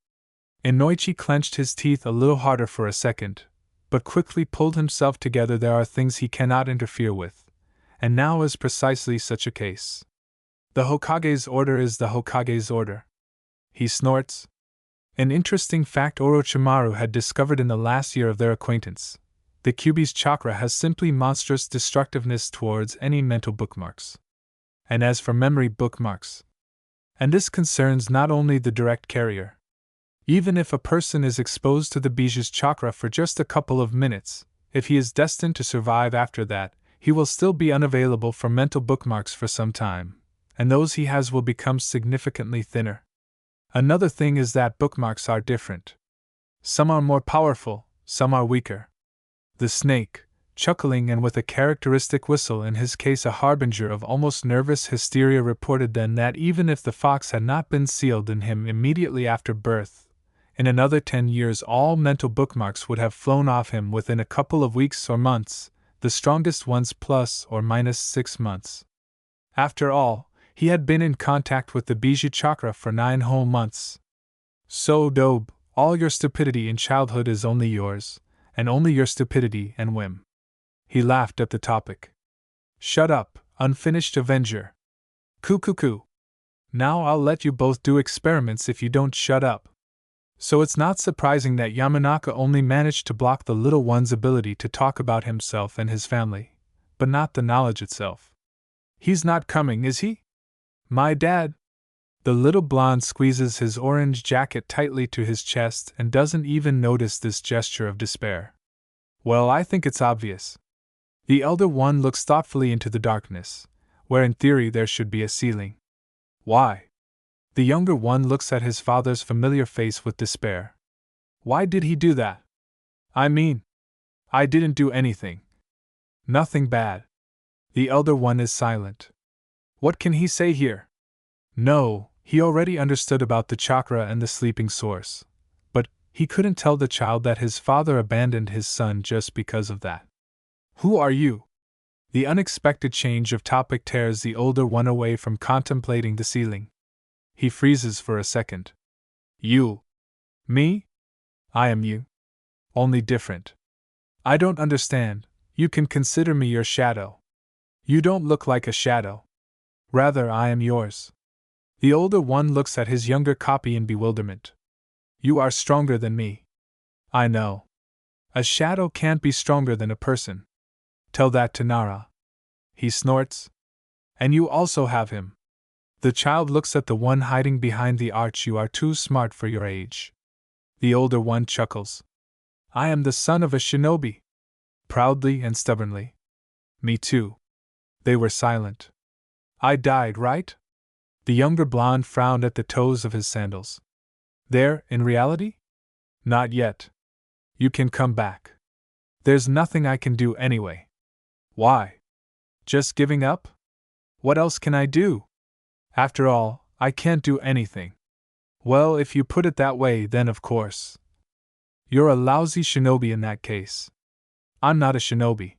Inoichi clenched his teeth a little harder for a second, but quickly pulled himself together. There are things he cannot interfere with, and now is precisely such a case. The Hokage's order is the Hokage's order. He snorts. An interesting fact Orochimaru had discovered in the last year of their acquaintance. The Kyuubi's chakra has simply monstrous destructiveness towards any mental bookmarks. And as for memory bookmarks, and this concerns not only the direct carrier. Even if a person is exposed to the Biju's chakra for just a couple of minutes, if he is destined to survive after that, he will still be unavailable for mental bookmarks for some time, and those he has will become significantly thinner. Another thing is that bookmarks are different. Some are more powerful, some are weaker. The snake, chuckling and with a characteristic whistle, in his case a harbinger of almost nervous hysteria, reported then that even if the fox had not been sealed in him immediately after birth, in another 10 years all mental bookmarks would have flown off him within a couple of weeks or months, the strongest ones plus or minus 6 months. After all, he had been in contact with the Biju chakra for 9 whole months. So, Dobe, all your stupidity in childhood is only yours, and only your stupidity and whim. He laughed at the topic. Shut up, unfinished Avenger. Coo. Now I'll let you both do experiments if you don't shut up. So it's not surprising that Yamanaka only managed to block the little one's ability to talk about himself and his family, but not the knowledge itself. He's not coming, is he? My dad? The little blonde squeezes his orange jacket tightly to his chest and doesn't even notice this gesture of despair. Well, I think it's obvious. The elder one looks thoughtfully into the darkness, where in theory there should be a ceiling. Why? The younger one looks at his father's familiar face with despair. Why did he do that? I mean, I didn't do anything. Nothing bad. The elder one is silent. What can he say here? No, he already understood about the chakra and the sleeping source. But he couldn't tell the child that his father abandoned his son just because of that. Who are you? The unexpected change of topic tears the older one away from contemplating the ceiling. He freezes for a second. You? Me? I am you. Only different. I don't understand. You can consider me your shadow. You don't look like a shadow. Rather, I am yours. The older one looks at his younger copy in bewilderment. You are stronger than me. I know. A shadow can't be stronger than a person. Tell that to Nara. He snorts. And you also have him. The child looks at the one hiding behind the arch. You are too smart for your age. The older one chuckles. I am the son of a shinobi. Proudly and stubbornly. Me too. They were silent. I died, right? The younger blonde frowned at the toes of his sandals. There, in reality? Not yet. You can come back. There's nothing I can do anyway. Why? Just giving up? What else can I do? After all, I can't do anything. Well, if you put it that way, then of course. You're a lousy shinobi in that case. I'm not a shinobi.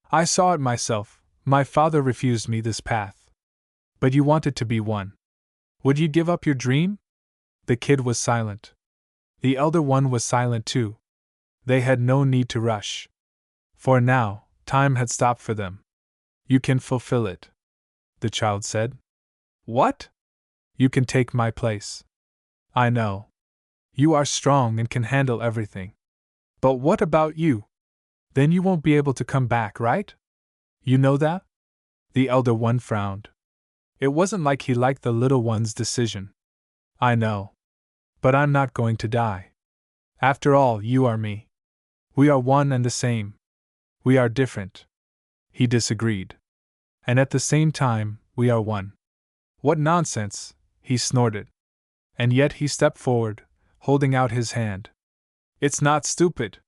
I saw it myself. My father refused me this path. But you wanted to be one. Would you give up your dream? The kid was silent. The elder one was silent too. They had no need to rush. For now, time had stopped for them. You can fulfill it, the child said. What? You can take my place. I know. You are strong and can handle everything. But what about you? Then you won't be able to come back, right? You know that? The elder one frowned. It wasn't like he liked the little one's decision. I know. But I'm not going to die. After all, you are me. We are one and the same. We are different. He disagreed. And at the same time, we are one. What nonsense, he snorted. And yet he stepped forward, holding out his hand. It's not stupid.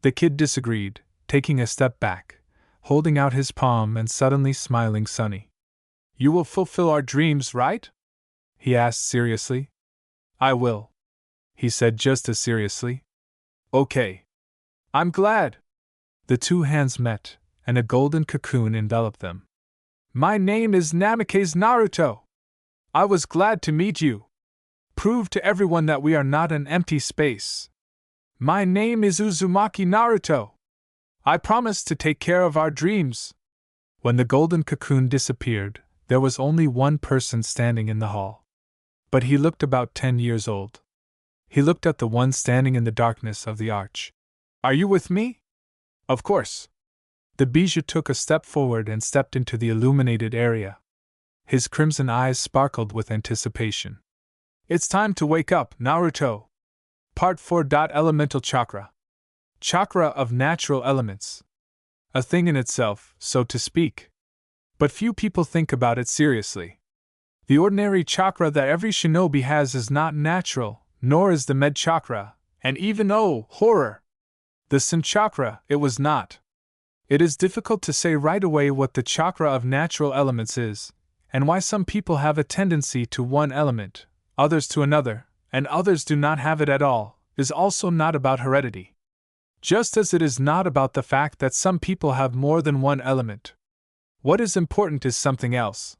The kid disagreed, taking a step back, holding out his palm and suddenly smiling sunny. You will fulfill our dreams, right? He asked seriously. I will, he said just as seriously. Okay. I'm glad. The two hands met, and a golden cocoon enveloped them. My name is Namikaze Naruto. I was glad to meet you. Prove to everyone that we are not an empty space. My name is Uzumaki Naruto. I promise to take care of our dreams. When the golden cocoon disappeared, there was only one person standing in the hall. But he looked about 10 years old. He looked at the one standing in the darkness of the arch. Are you with me? Of course. The bijou took a step forward and stepped into the illuminated area. His crimson eyes sparkled with anticipation. It's time to wake up, Naruto. Part 4. Elemental Chakra. Chakra of natural elements. A thing in itself, so to speak. But few people think about it seriously. The ordinary chakra that every shinobi has is not natural, nor is the med chakra, and even, oh, horror! The Sen chakra, it was not. It is difficult to say right away what the chakra of natural elements is, and why some people have a tendency to one element, others to another, and others do not have it at all, is also not about heredity. Just as it is not about the fact that some people have more than one element. What is important is something else.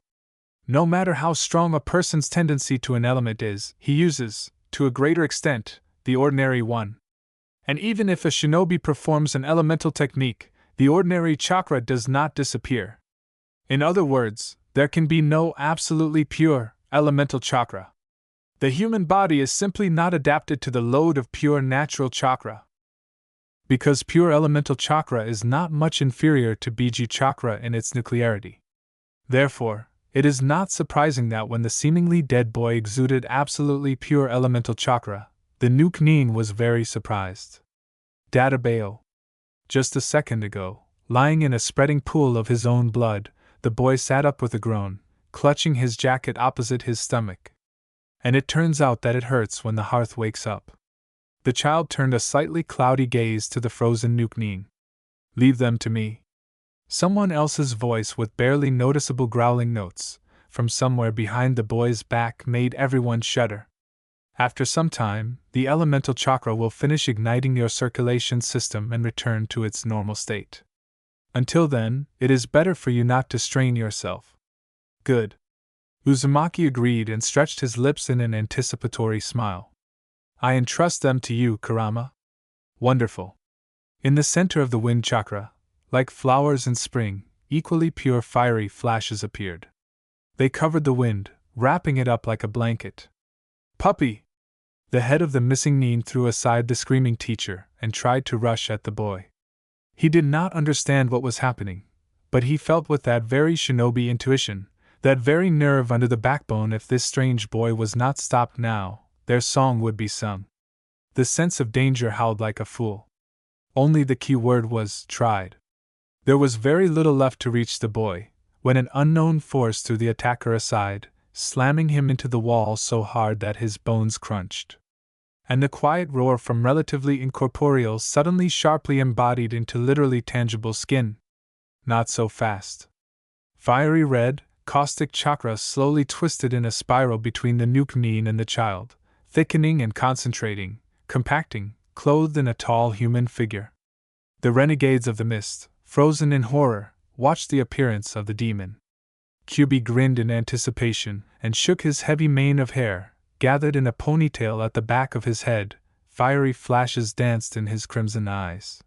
No matter how strong a person's tendency to an element is, he uses, to a greater extent, the ordinary one. And even if a shinobi performs an elemental technique, the ordinary chakra does not disappear. In other words, there can be no absolutely pure, elemental chakra. The human body is simply not adapted to the load of pure natural chakra. Because pure elemental chakra is not much inferior to bijou chakra in its nuclearity. Therefore, it is not surprising that when the seemingly dead boy exuded absolutely pure elemental chakra, the Nuke Ning was very surprised. Databeo. Just a second ago, lying in a spreading pool of his own blood, the boy sat up with a groan, clutching his jacket opposite his stomach. And it turns out that it hurts when the hearth wakes up. The child turned a slightly cloudy gaze to the frozen Nuke Ning. Leave them to me. Someone else's voice with barely noticeable growling notes, from somewhere behind the boy's back, made everyone shudder. After some time, the elemental chakra will finish igniting your circulation system and return to its normal state. Until then, it is better for you not to strain yourself. Good. Uzumaki agreed and stretched his lips in an anticipatory smile. I entrust them to you, Kurama. Wonderful. In the center of the wind chakra, like flowers in spring, equally pure fiery flashes appeared. They covered the wind, wrapping it up like a blanket. Puppy! The head of the missing Nin threw aside the screaming teacher and tried to rush at the boy. He did not understand what was happening, but he felt with that very shinobi intuition, that very nerve under the backbone, if this strange boy was not stopped now, their song would be sung. The sense of danger howled like a fool. Only the key word was tried. There was very little left to reach the boy, when an unknown force threw the attacker aside, slamming him into the wall so hard that his bones crunched. And the quiet roar from relatively incorporeal suddenly sharply embodied into literally tangible skin. Not so fast. Fiery red, caustic chakra slowly twisted in a spiral between the nuke Nin and the child, thickening and concentrating, compacting, clothed in a tall human figure. The renegades of the mist, frozen in horror, watched the appearance of the demon. Kyubi grinned in anticipation and shook his heavy mane of hair, gathered in a ponytail at the back of his head. Fiery flashes danced in his crimson eyes.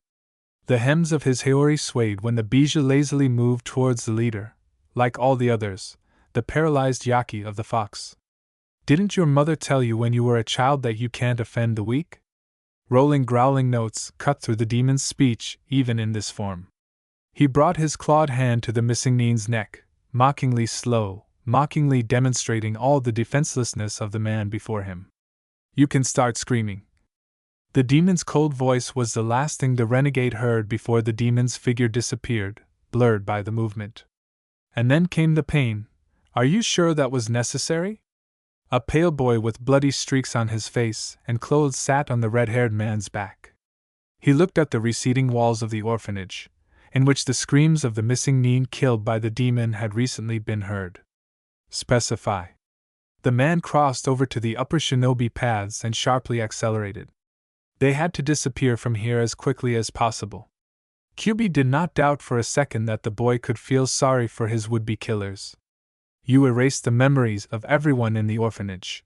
The hems of his haori swayed when the Bijou lazily moved towards the leader, like all the others, the paralyzed Yaki of the fox. Didn't your mother tell you when you were a child that you can't offend the weak? Rolling growling notes cut through the demon's speech, even in this form. He brought his clawed hand to the missing Nin's neck, mockingly slow, mockingly demonstrating all the defenselessness of the man before him. You can start screaming. The demon's cold voice was the last thing the renegade heard before the demon's figure disappeared, blurred by the movement. And then came the pain. Are you sure that was necessary? A pale boy with bloody streaks on his face and clothes sat on the red-haired man's back. He looked at the receding walls of the orphanage, in which the screams of the missing Nin killed by the demon had recently been heard. Specify. The man crossed over to the upper shinobi paths and sharply accelerated. They had to disappear from here as quickly as possible. Kyubi did not doubt for a second that the boy could feel sorry for his would-be killers. You erased the memories of everyone in the orphanage.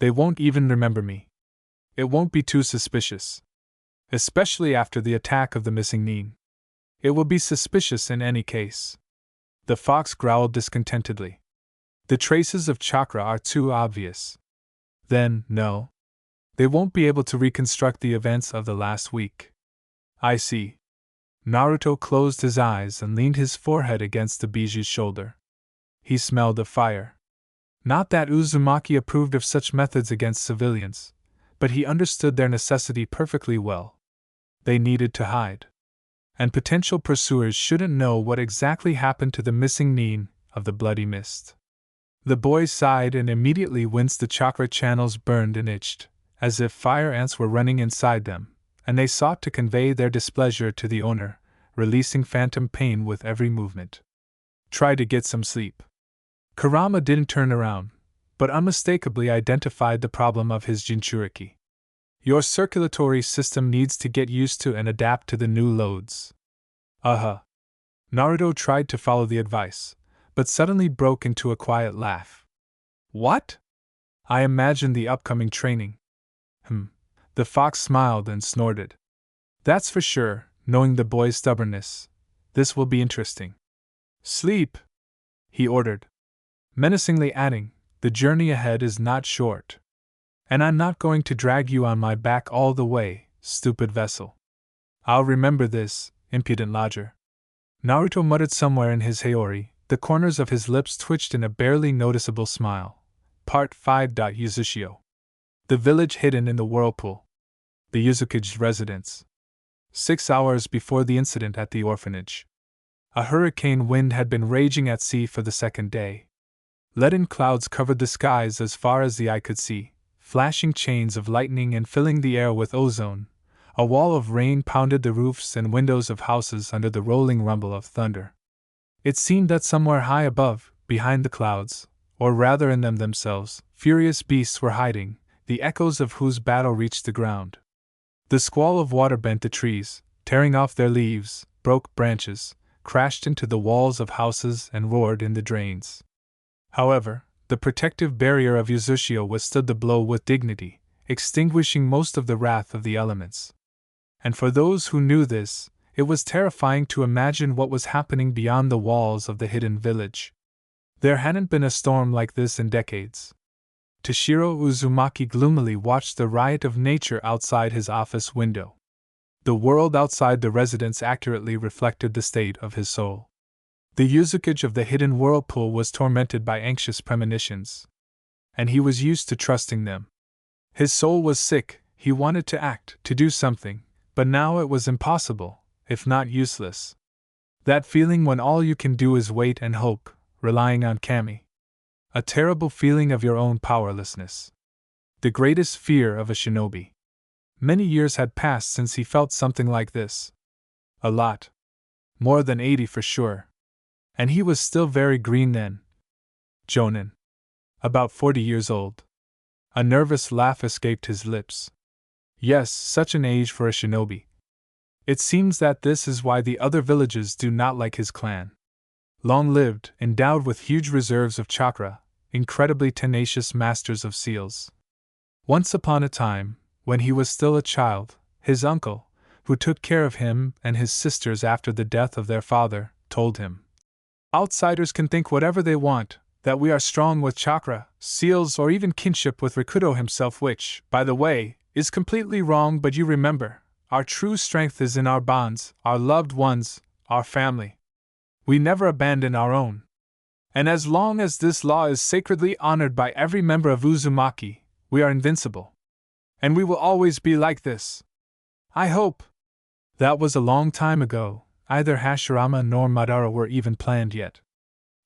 They won't even remember me. It won't be too suspicious. Especially after the attack of the missing Nin. It will be suspicious in any case. The fox growled discontentedly. The traces of chakra are too obvious. Then, no. They won't be able to reconstruct the events of the last week. I see. Naruto closed his eyes and leaned his forehead against the Bijou's shoulder. He smelled of fire. Not that Uzumaki approved of such methods against civilians, but he understood their necessity perfectly well. They needed to hide. And potential pursuers shouldn't know what exactly happened to the missing Nin of the bloody mist. The boy sighed and immediately winced. The chakra channels burned and itched, as if fire ants were running inside them, and they sought to convey their displeasure to the owner, releasing phantom pain with every movement. Try to get some sleep. Kurama didn't turn around, but unmistakably identified the problem of his Jinchuriki. Your circulatory system needs to get used to and adapt to the new loads. Naruto tried to follow the advice, but suddenly broke into a quiet laugh. What? I imagine the upcoming training. The fox smiled and snorted. That's for sure, knowing the boy's stubbornness. This will be interesting. Sleep, he ordered, menacingly adding, the journey ahead is not short. And I'm not going to drag you on my back all the way, stupid vessel. I'll remember this, impudent lodger. Naruto muttered somewhere in his haori, the corners of his lips twitched in a barely noticeable smile. Part 5. Yuzushio. The village hidden in the whirlpool. The Yuzuki's residence. 6 hours before the incident at the orphanage. A hurricane wind had been raging at sea for the second day. Leaden clouds covered the skies as far as the eye could see, flashing chains of lightning and filling the air with ozone. A wall of rain pounded the roofs and windows of houses under the rolling rumble of thunder. It seemed that somewhere high above, behind the clouds, or rather in them themselves, furious beasts were hiding, the echoes of whose battle reached the ground. The squall of water bent the trees, tearing off their leaves, broke branches, crashed into the walls of houses and roared in the drains. However, the protective barrier of Yuzashio withstood the blow with dignity, extinguishing most of the wrath of the elements. And for those who knew this, it was terrifying to imagine what was happening beyond the walls of the hidden village. There hadn't been a storm like this in decades. Toshiro Uzumaki gloomily watched the riot of nature outside his office window. The world outside the residence accurately reflected the state of his soul. The Yuzukage of the hidden whirlpool was tormented by anxious premonitions. And he was used to trusting them. His soul was sick, he wanted to act, to do something, but now it was impossible, if not useless. That feeling when all you can do is wait and hope, relying on Kami. A terrible feeling of your own powerlessness. The greatest fear of a shinobi. Many years had passed since he felt something like this. A lot. More than 80 for sure. And he was still very green then. Jonin. About 40 years old. A nervous laugh escaped his lips. Yes, such an age for a shinobi. It seems that this is why the other villages do not like his clan. Long-lived, endowed with huge reserves of chakra, incredibly tenacious masters of seals. Once upon a time, when he was still a child, his uncle, who took care of him and his sisters after the death of their father, told him, "Outsiders can think whatever they want, that we are strong with chakra, seals, or even kinship with Rikudo himself, which, by the way, is completely wrong, but you remember, our true strength is in our bonds, our loved ones, our family. We never abandon our own. And as long as this law is sacredly honored by every member of Uzumaki, we are invincible. And we will always be like this. I hope." That was a long time ago. Neither Hashirama nor Madara were even planned yet.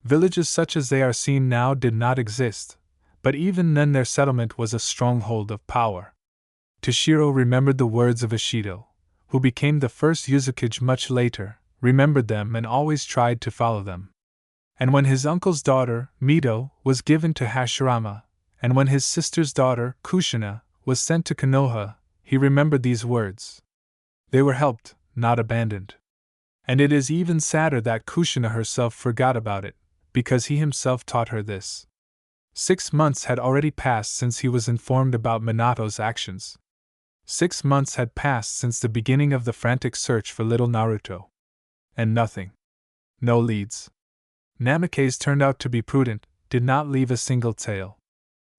Villages such as they are seen now did not exist, but even then their settlement was a stronghold of power. Toshiro remembered the words of Ishido, who became the first Yuzukage much later, remembered them and always tried to follow them. And when his uncle's daughter, Mito, was given to Hashirama, and when his sister's daughter, Kushina, was sent to Konoha, he remembered these words. They were helped, not abandoned. And it is even sadder that Kushina herself forgot about it, because he himself taught her this. 6 months had already passed since he was informed about Minato's actions. 6 months had passed since the beginning of the frantic search for little Naruto. And nothing. No leads. Namikaze turned out to be prudent, did not leave a single tale.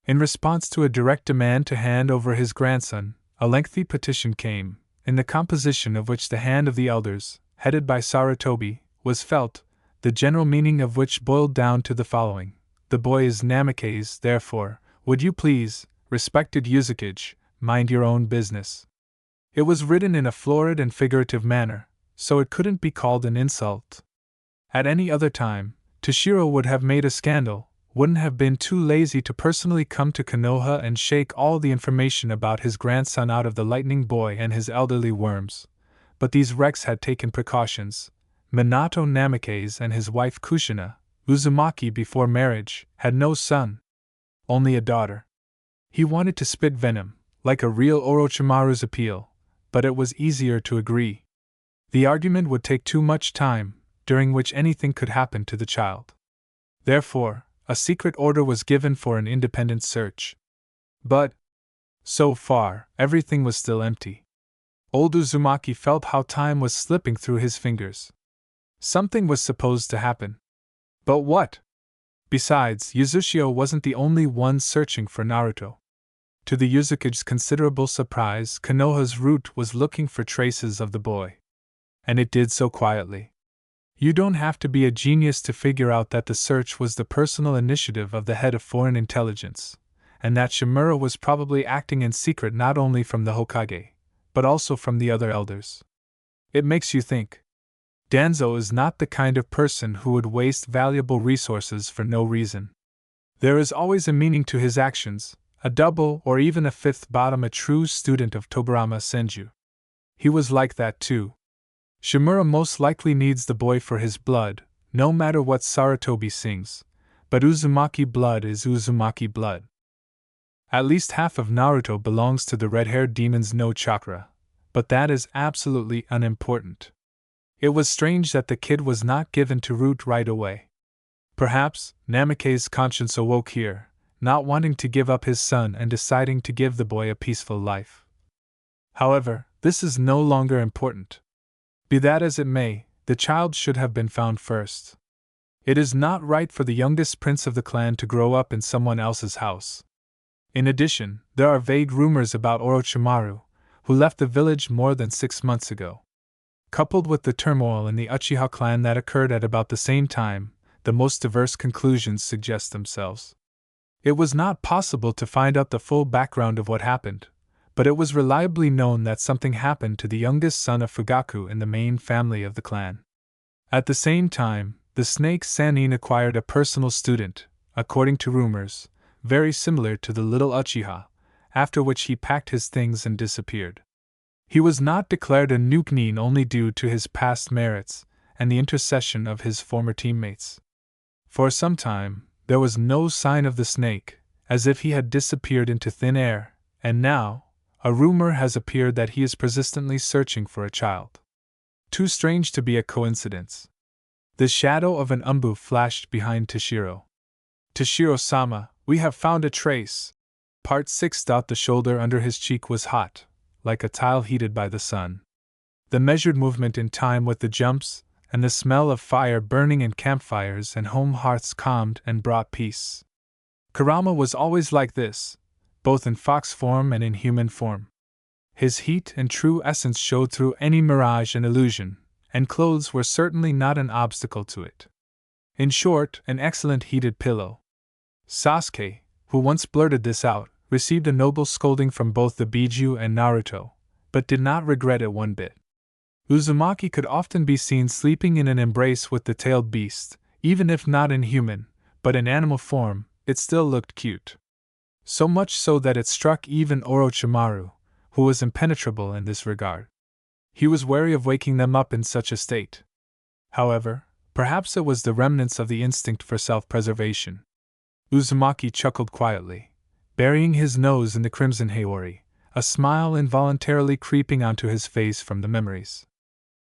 In response to a direct demand to hand over his grandson, a lengthy petition came, in the composition of which the hand of the elders, headed by Sarutobi, was felt, the general meaning of which boiled down to the following: "The boy is Namikaze, therefore, would you please, respected Yuzukage, mind your own business." It was written in a florid and figurative manner, so it couldn't be called an insult. At any other time, Toshiro would have made a scandal, wouldn't have been too lazy to personally come to Konoha and shake all the information about his grandson out of the lightning boy and his elderly worms. But these wrecks had taken precautions. Minato Namikaze and his wife Kushina, Uzumaki before marriage, had no son. Only a daughter. He wanted to spit venom, like a real Orochimaru's appeal, but it was easier to agree. The argument would take too much time, during which anything could happen to the child. Therefore, a secret order was given for an independent search. But, so far, everything was still empty. Old Uzumaki felt how time was slipping through his fingers. Something was supposed to happen. But what? Besides, Yuzashio wasn't the only one searching for Naruto. To the Yuzukage's considerable surprise, Konoha's route was looking for traces of the boy. And it did so quietly. You don't have to be a genius to figure out that the search was the personal initiative of the head of foreign intelligence, and that Shimura was probably acting in secret not only from the Hokage, but also from the other elders. It makes you think. Danzo is not the kind of person who would waste valuable resources for no reason. There is always a meaning to his actions, a double or even a fifth bottom, a true student of Tobarama Senju. He was like that too. Shimura most likely needs the boy for his blood, no matter what Sarutobi sings, but Uzumaki blood is Uzumaki blood. At least half of Naruto belongs to the red-haired demon's no chakra, but that is absolutely unimportant. It was strange that the kid was not given to Root right away. Perhaps Namake's conscience awoke here, not wanting to give up his son and deciding to give the boy a peaceful life. However, this is no longer important. Be that as it may, the child should have been found first. It is not right for the youngest prince of the clan to grow up in someone else's house. In addition, there are vague rumors about Orochimaru, who left the village more than 6 months ago. Coupled with the turmoil in the Uchiha clan that occurred at about the same time, the most diverse conclusions suggest themselves. It was not possible to find out the full background of what happened, but it was reliably known that something happened to the youngest son of Fugaku in the main family of the clan. At the same time, the snake Sannin acquired a personal student, according to rumors, very similar to the little Uchiha, after which he packed his things and disappeared. He was not declared a Nukenin only due to his past merits and the intercession of his former teammates. For some time, there was no sign of the snake, as if he had disappeared into thin air, and now, a rumor has appeared that he is persistently searching for a child. Too strange to be a coincidence. The shadow of an umbu flashed behind Toshiro. Toshiro-sama, we have found a trace. Part 6. The shoulder under his cheek was hot, like a tile heated by the sun. The measured movement in time with the jumps, and the smell of fire burning in campfires and home hearths calmed and brought peace. Kurama was always like this, both in fox form and in human form. His heat and true essence showed through any mirage and illusion, and clothes were certainly not an obstacle to it. In short, an excellent heated pillow. Sasuke, who once blurted this out, received a noble scolding from both the Biju and Naruto, but did not regret it one bit. Uzumaki could often be seen sleeping in an embrace with the tailed beast, even if not in human, but in animal form, it still looked cute. So much so that it struck even Orochimaru, who was impenetrable in this regard. He was wary of waking them up in such a state. However, perhaps it was the remnants of the instinct for self-preservation. Uzumaki chuckled quietly, burying his nose in the crimson Haori, a smile involuntarily creeping onto his face from the memories.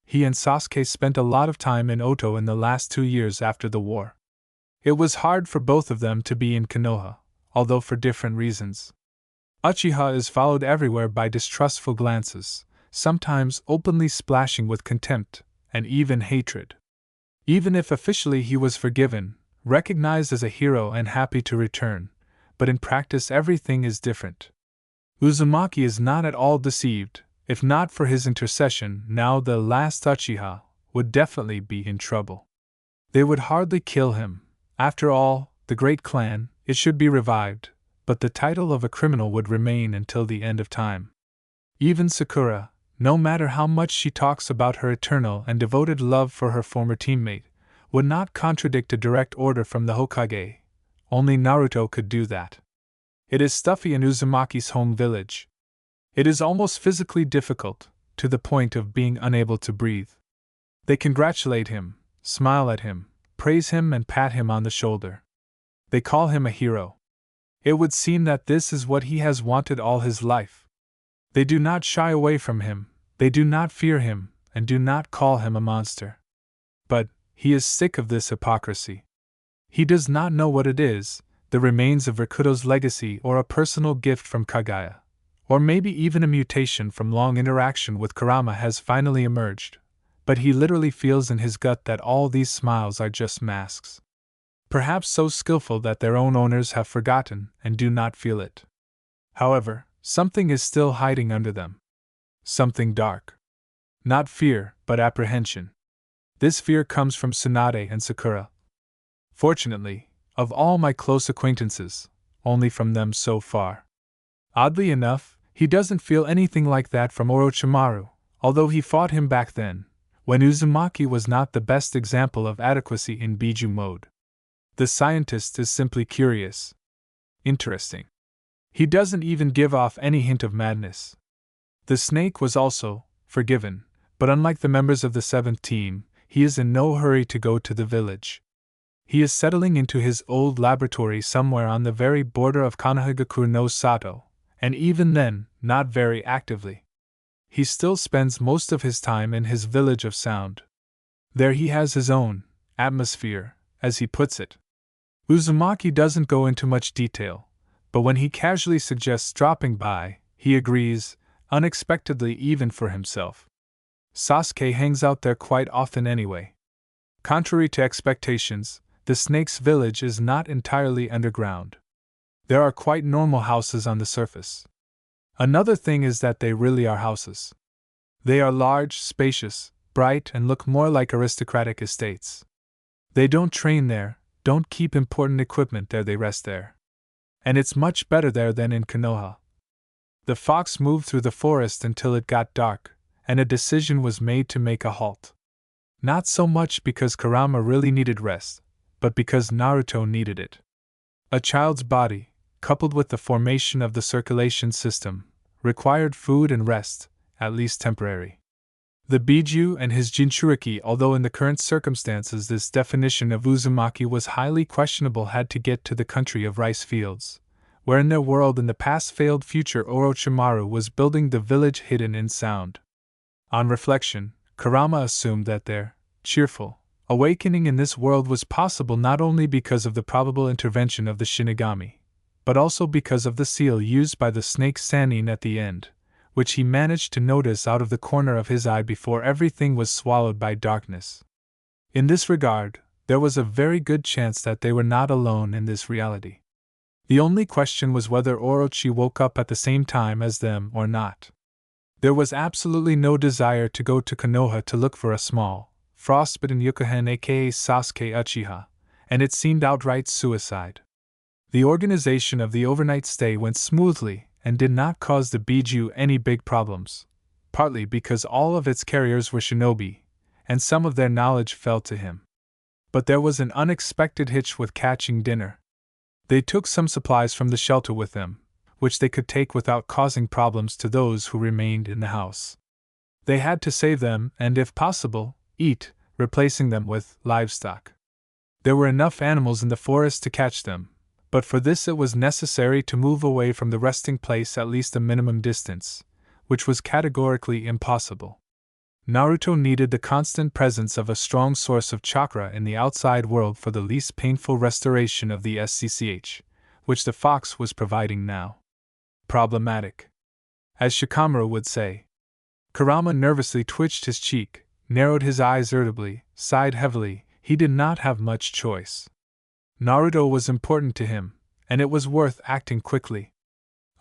He and Sasuke spent a lot of time in Oto in the last 2 years after the war. It was hard for both of them to be in Konoha, although for different reasons. Uchiha is followed everywhere by distrustful glances, sometimes openly splashing with contempt, and even hatred. Even if officially he was forgiven, recognized as a hero and happy to return, but in practice everything is different. Uzumaki is not at all deceived. If not for his intercession, now the last Uchiha would definitely be in trouble. They would hardly kill him. After all, the great clan, it should be revived, but the title of a criminal would remain until the end of time. Even Sakura, no matter how much she talks about her eternal and devoted love for her former teammate, would not contradict a direct order from the Hokage. Only Naruto could do that. It is stuffy in Uzumaki's home village. It is almost physically difficult, to the point of being unable to breathe. They congratulate him, smile at him, praise him and pat him on the shoulder. They call him a hero. It would seem that this is what he has wanted all his life. They do not shy away from him, they do not fear him, and do not call him a monster. But he is sick of this hypocrisy. He does not know what it is, the remains of Rakuto's legacy or a personal gift from Kagaya. Or maybe even a mutation from long interaction with Kurama has finally emerged, but he literally feels in his gut that all these smiles are just masks. Perhaps so skillful that their own owners have forgotten and do not feel it. However, something is still hiding under them. Something dark. Not fear, but apprehension. This fear comes from Tsunade and Sakura. Fortunately, of all my close acquaintances, only from them so far. Oddly enough, he doesn't feel anything like that from Orochimaru, although he fought him back then, when Uzumaki was not the best example of adequacy in Biju mode. The scientist is simply curious. Interesting. He doesn't even give off any hint of madness. The snake was also forgiven, but unlike the members of the 7th team, he is in no hurry to go to the village. He is settling into his old laboratory somewhere on the very border of Konohagakure no Sato, and even then, not very actively. He still spends most of his time in his village of sound. There he has his own atmosphere, as he puts it. Uzumaki doesn't go into much detail, but when he casually suggests dropping by, he agrees, unexpectedly even for himself. Sasuke hangs out there quite often anyway. Contrary to expectations, the Snake's village is not entirely underground. There are quite normal houses on the surface. Another thing is that they really are houses. They are large, spacious, bright, and look more like aristocratic estates. They don't train there, don't keep important equipment there, they rest there. And it's much better there than in Konoha. The fox moved through the forest until it got dark, and a decision was made to make a halt. Not so much because Kurama really needed rest, but because Naruto needed it. A child's body, coupled with the formation of the circulation system, required food and rest, at least temporary. The Biju and his Jinchuriki, although in the current circumstances this definition of Uzumaki was highly questionable, had to get to the country of rice fields, where in their world in the past failed future Orochimaru was building the village hidden in sound. On reflection, Kurama assumed that their cheerful awakening in this world was possible not only because of the probable intervention of the Shinigami, but also because of the seal used by the snake Sannin at the end, which he managed to notice out of the corner of his eye before everything was swallowed by darkness. In this regard, there was a very good chance that they were not alone in this reality. The only question was whether Orochi woke up at the same time as them or not. There was absolutely no desire to go to Konoha to look for a small, frostbitten Yukahan aka Sasuke Uchiha, and it seemed outright suicide. The organization of the overnight stay went smoothly and did not cause the Biju any big problems, partly because all of its carriers were shinobi, and some of their knowledge fell to him. But there was an unexpected hitch with catching dinner. They took some supplies from the shelter with them, which they could take without causing problems to those who remained in the house. They had to save them and, if possible, eat, replacing them with livestock. There were enough animals in the forest to catch them, but for this it was necessary to move away from the resting place at least a minimum distance, which was categorically impossible. Naruto needed the constant presence of a strong source of chakra in the outside world for the least painful restoration of the SCCH, which the fox was providing now. Problematic, as Shikamaru would say. Kurama nervously twitched his cheek, narrowed his eyes irritably, sighed heavily. He did not have much choice. Naruto was important to him, and it was worth acting quickly.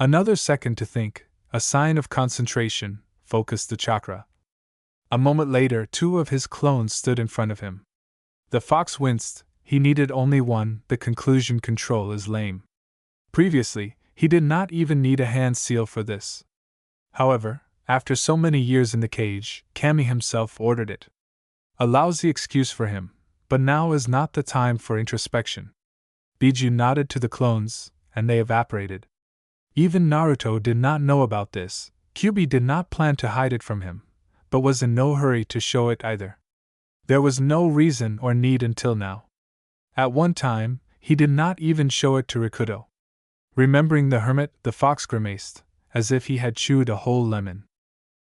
Another second to think, a sign of concentration, focused the chakra. A moment later, two of his clones stood in front of him. The fox winced. He needed only one. The conclusion control is lame. Previously, he did not even need a hand seal for this. However, after so many years in the cage, Kami himself ordered it. A lousy excuse for him, but now is not the time for introspection. Biju nodded to the clones, and they evaporated. Even Naruto did not know about this. Kyuubi did not plan to hide it from him, but was in no hurry to show it either. There was no reason or need until now. At one time, he did not even show it to Rikudo. Remembering the hermit, the fox grimaced, as if he had chewed a whole lemon.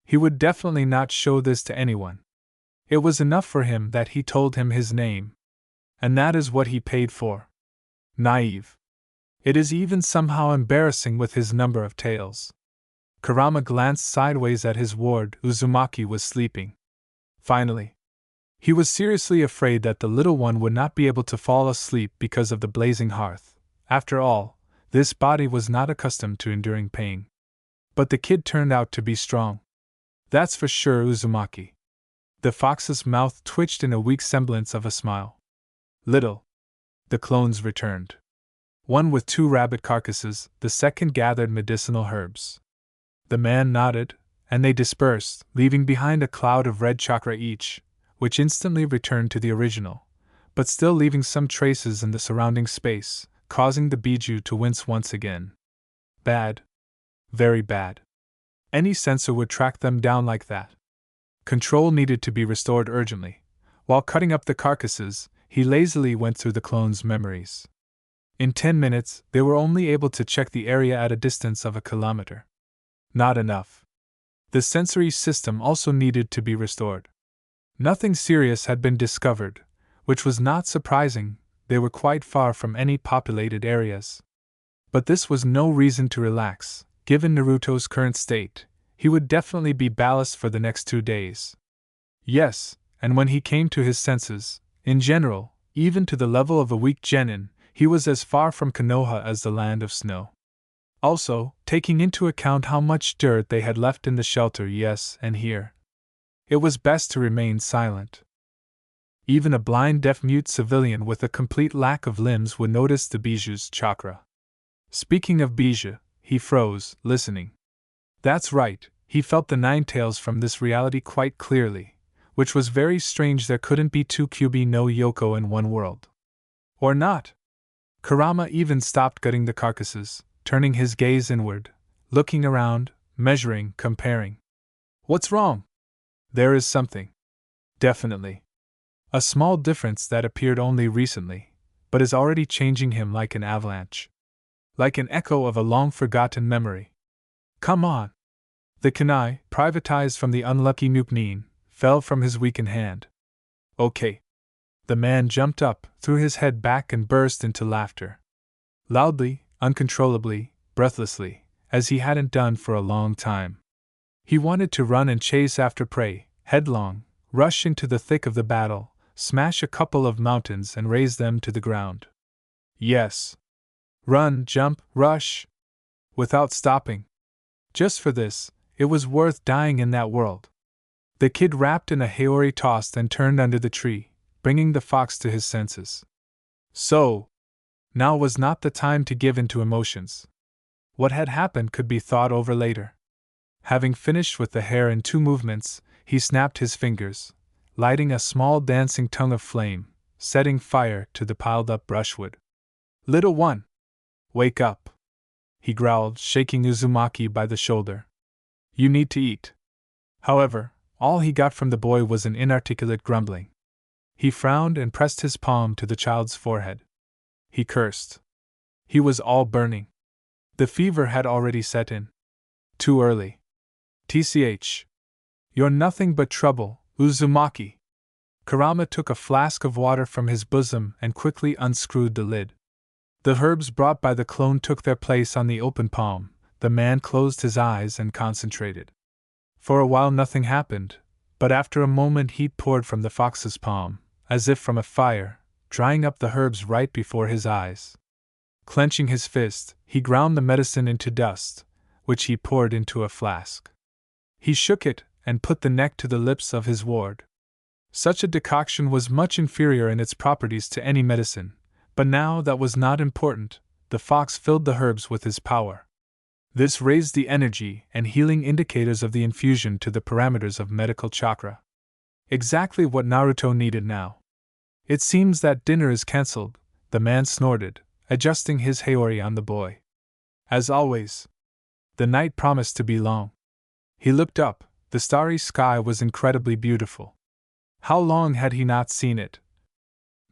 He would definitely not show this to anyone. It was enough for him that he told him his name. And that is what he paid for. Naive. It is even somehow embarrassing with his number of tails. Kurama glanced sideways at his ward. Uzumaki was sleeping. Finally. He was seriously afraid that the little one would not be able to fall asleep because of the blazing hearth. After all, this body was not accustomed to enduring pain. But the kid turned out to be strong. That's for sure, Uzumaki. The fox's mouth twitched in a weak semblance of a smile. Little. The clones returned. One with 2 rabbit carcasses, the second gathered medicinal herbs. The man nodded, and they dispersed, leaving behind a cloud of red chakra each, which instantly returned to the original, but still leaving some traces in the surrounding space, causing the Biju to wince once again. Bad. Very bad. Any sensor would track them down like that. Control needed to be restored urgently. While cutting up the carcasses, he lazily went through the clones' memories. In 10 minutes, they were only able to check the area at a distance of 1 kilometer. Not enough. The sensory system also needed to be restored. Nothing serious had been discovered, which was not surprising, they were quite far from any populated areas. But this was no reason to relax. Given Naruto's current state, he would definitely be ballast for the next 2 days. Yes, and when he came to his senses, in general, even to the level of a weak genin, he was as far from Konoha as the land of snow. Also, taking into account how much dirt they had left in the shelter, yes, and here, it was best to remain silent. Even a blind deaf-mute civilian with a complete lack of limbs would notice the Biju's chakra. Speaking of Biju, he froze, listening. That's right, he felt the nine tails from this reality quite clearly, which was very strange. There couldn't be 2 Kyuubi no Yoko in one world. Or not. Kurama even stopped gutting the carcasses, turning his gaze inward, looking around, measuring, comparing. What's wrong? There is something. Definitely. A small difference that appeared only recently, but is already changing him like an avalanche. Like an echo of a long-forgotten memory. Come on! The kunai, privatized from the unlucky Nuknin, fell from his weakened hand. Okay. The man jumped up, threw his head back and burst into laughter. Loudly, uncontrollably, breathlessly, as he hadn't done for a long time. He wanted to run and chase after prey, headlong, rush into the thick of the battle, smash a couple of mountains and raze them to the ground. Yes. Run, jump, rush. Without stopping. Just for this, it was worth dying in that world. The kid wrapped in a Haori tossed and turned under the tree, bringing the fox to his senses. So, now was not the time to give in to emotions. What had happened could be thought over later. Having finished with the hare in 2 movements, he snapped his fingers, lighting a small dancing tongue of flame, setting fire to the piled-up brushwood. Little one! Wake up! He growled, shaking Uzumaki by the shoulder. You need to eat. However, all he got from the boy was an inarticulate grumbling. He frowned and pressed his palm to the child's forehead. He cursed. He was all burning. The fever had already set in. Too early. TCH. You're nothing but trouble, Uzumaki. Kurama took a flask of water from his bosom and quickly unscrewed the lid. The herbs brought by the clone took their place on the open palm. The man closed his eyes and concentrated. For a while nothing happened, but after a moment heat poured from the fox's palm, as if from a fire, drying up the herbs right before his eyes. Clenching his fist, he ground the medicine into dust, which he poured into a flask. He shook it and put the neck to the lips of his ward. Such a decoction was much inferior in its properties to any medicine, but now that was not important. The fox filled the herbs with his power. This raised the energy and healing indicators of the infusion to the parameters of medical chakra. Exactly what Naruto needed now. It seems that dinner is cancelled, the man snorted, adjusting his Haori on the boy. As always. The night promised to be long. He looked up, the starry sky was incredibly beautiful. How long had he not seen it?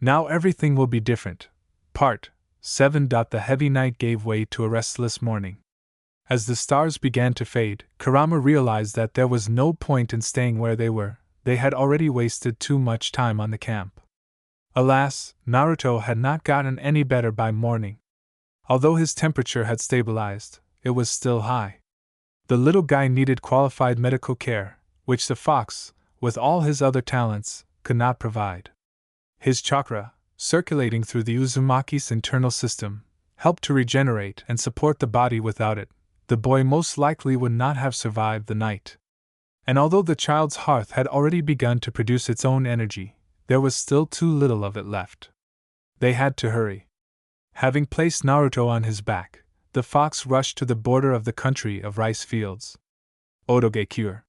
Now everything will be different. Part 7. The heavy night gave way to a restless morning. As the stars began to fade, Kurama realized that there was no point in staying where they were. They had already wasted too much time on the camp. Alas, Naruto had not gotten any better by morning. Although his temperature had stabilized, it was still high. The little guy needed qualified medical care, which the fox, with all his other talents, could not provide. His chakra, circulating through the Uzumaki's internal system, helped to regenerate and support the body. Without it, the boy most likely would not have survived the night. And although the child's hearth had already begun to produce its own energy, there was still too little of it left. They had to hurry. Having placed Naruto on his back, the fox rushed to the border of the country of rice fields. Otoge cure.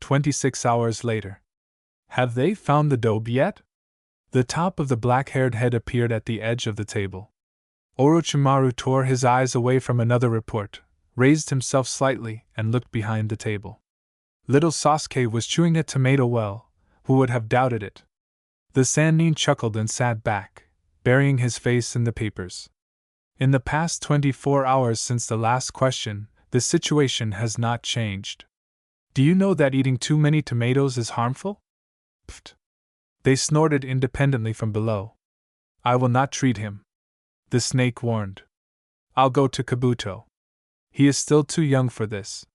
26 hours later. Have they found the dobe yet? The top of the black-haired head appeared at the edge of the table. Orochimaru tore his eyes away from another report, raised himself slightly, and looked behind the table. Little Sasuke was chewing a tomato well. Who would have doubted it? The Sannin chuckled and sat back, burying his face in the papers. In the past 24 hours since the last question, the situation has not changed. Do you know that eating too many tomatoes is harmful? Pfft. They snorted independently from below. I will not treat him, the snake warned. I'll go to Kabuto. He is still too young for this.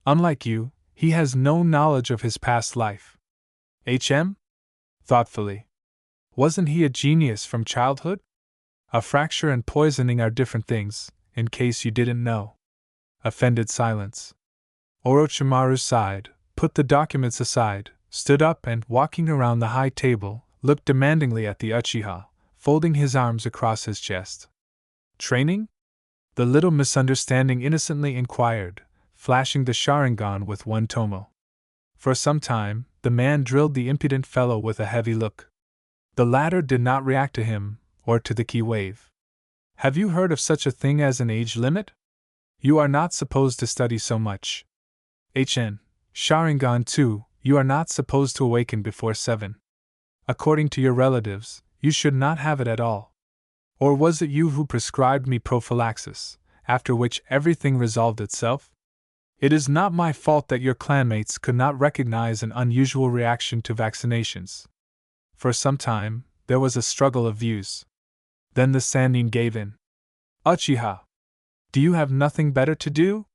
Unlike you, he has no knowledge of his past life. HM? Thoughtfully. Wasn't he a genius from childhood? A fracture and poisoning are different things, in case you didn't know. Offended silence. Orochimaru sighed, put the documents aside, stood up and, walking around the high table, looked demandingly at the Uchiha, folding his arms across his chest. Training? The little misunderstanding innocently inquired, flashing the Sharingan with one tomo. For some time, the man drilled the impudent fellow with a heavy look. The latter did not react to him, or to the ki wave. Have you heard of such a thing as an age limit? You are not supposed to study so much. Sharingan 2, you are not supposed to awaken before 7. According to your relatives, you should not have it at all. Or was it you who prescribed me prophylaxis, after which everything resolved itself? It is not my fault that your clanmates could not recognize an unusual reaction to vaccinations. For some time, there was a struggle of views. Then the Sannin gave in. Uchiha! Do you have nothing better to do?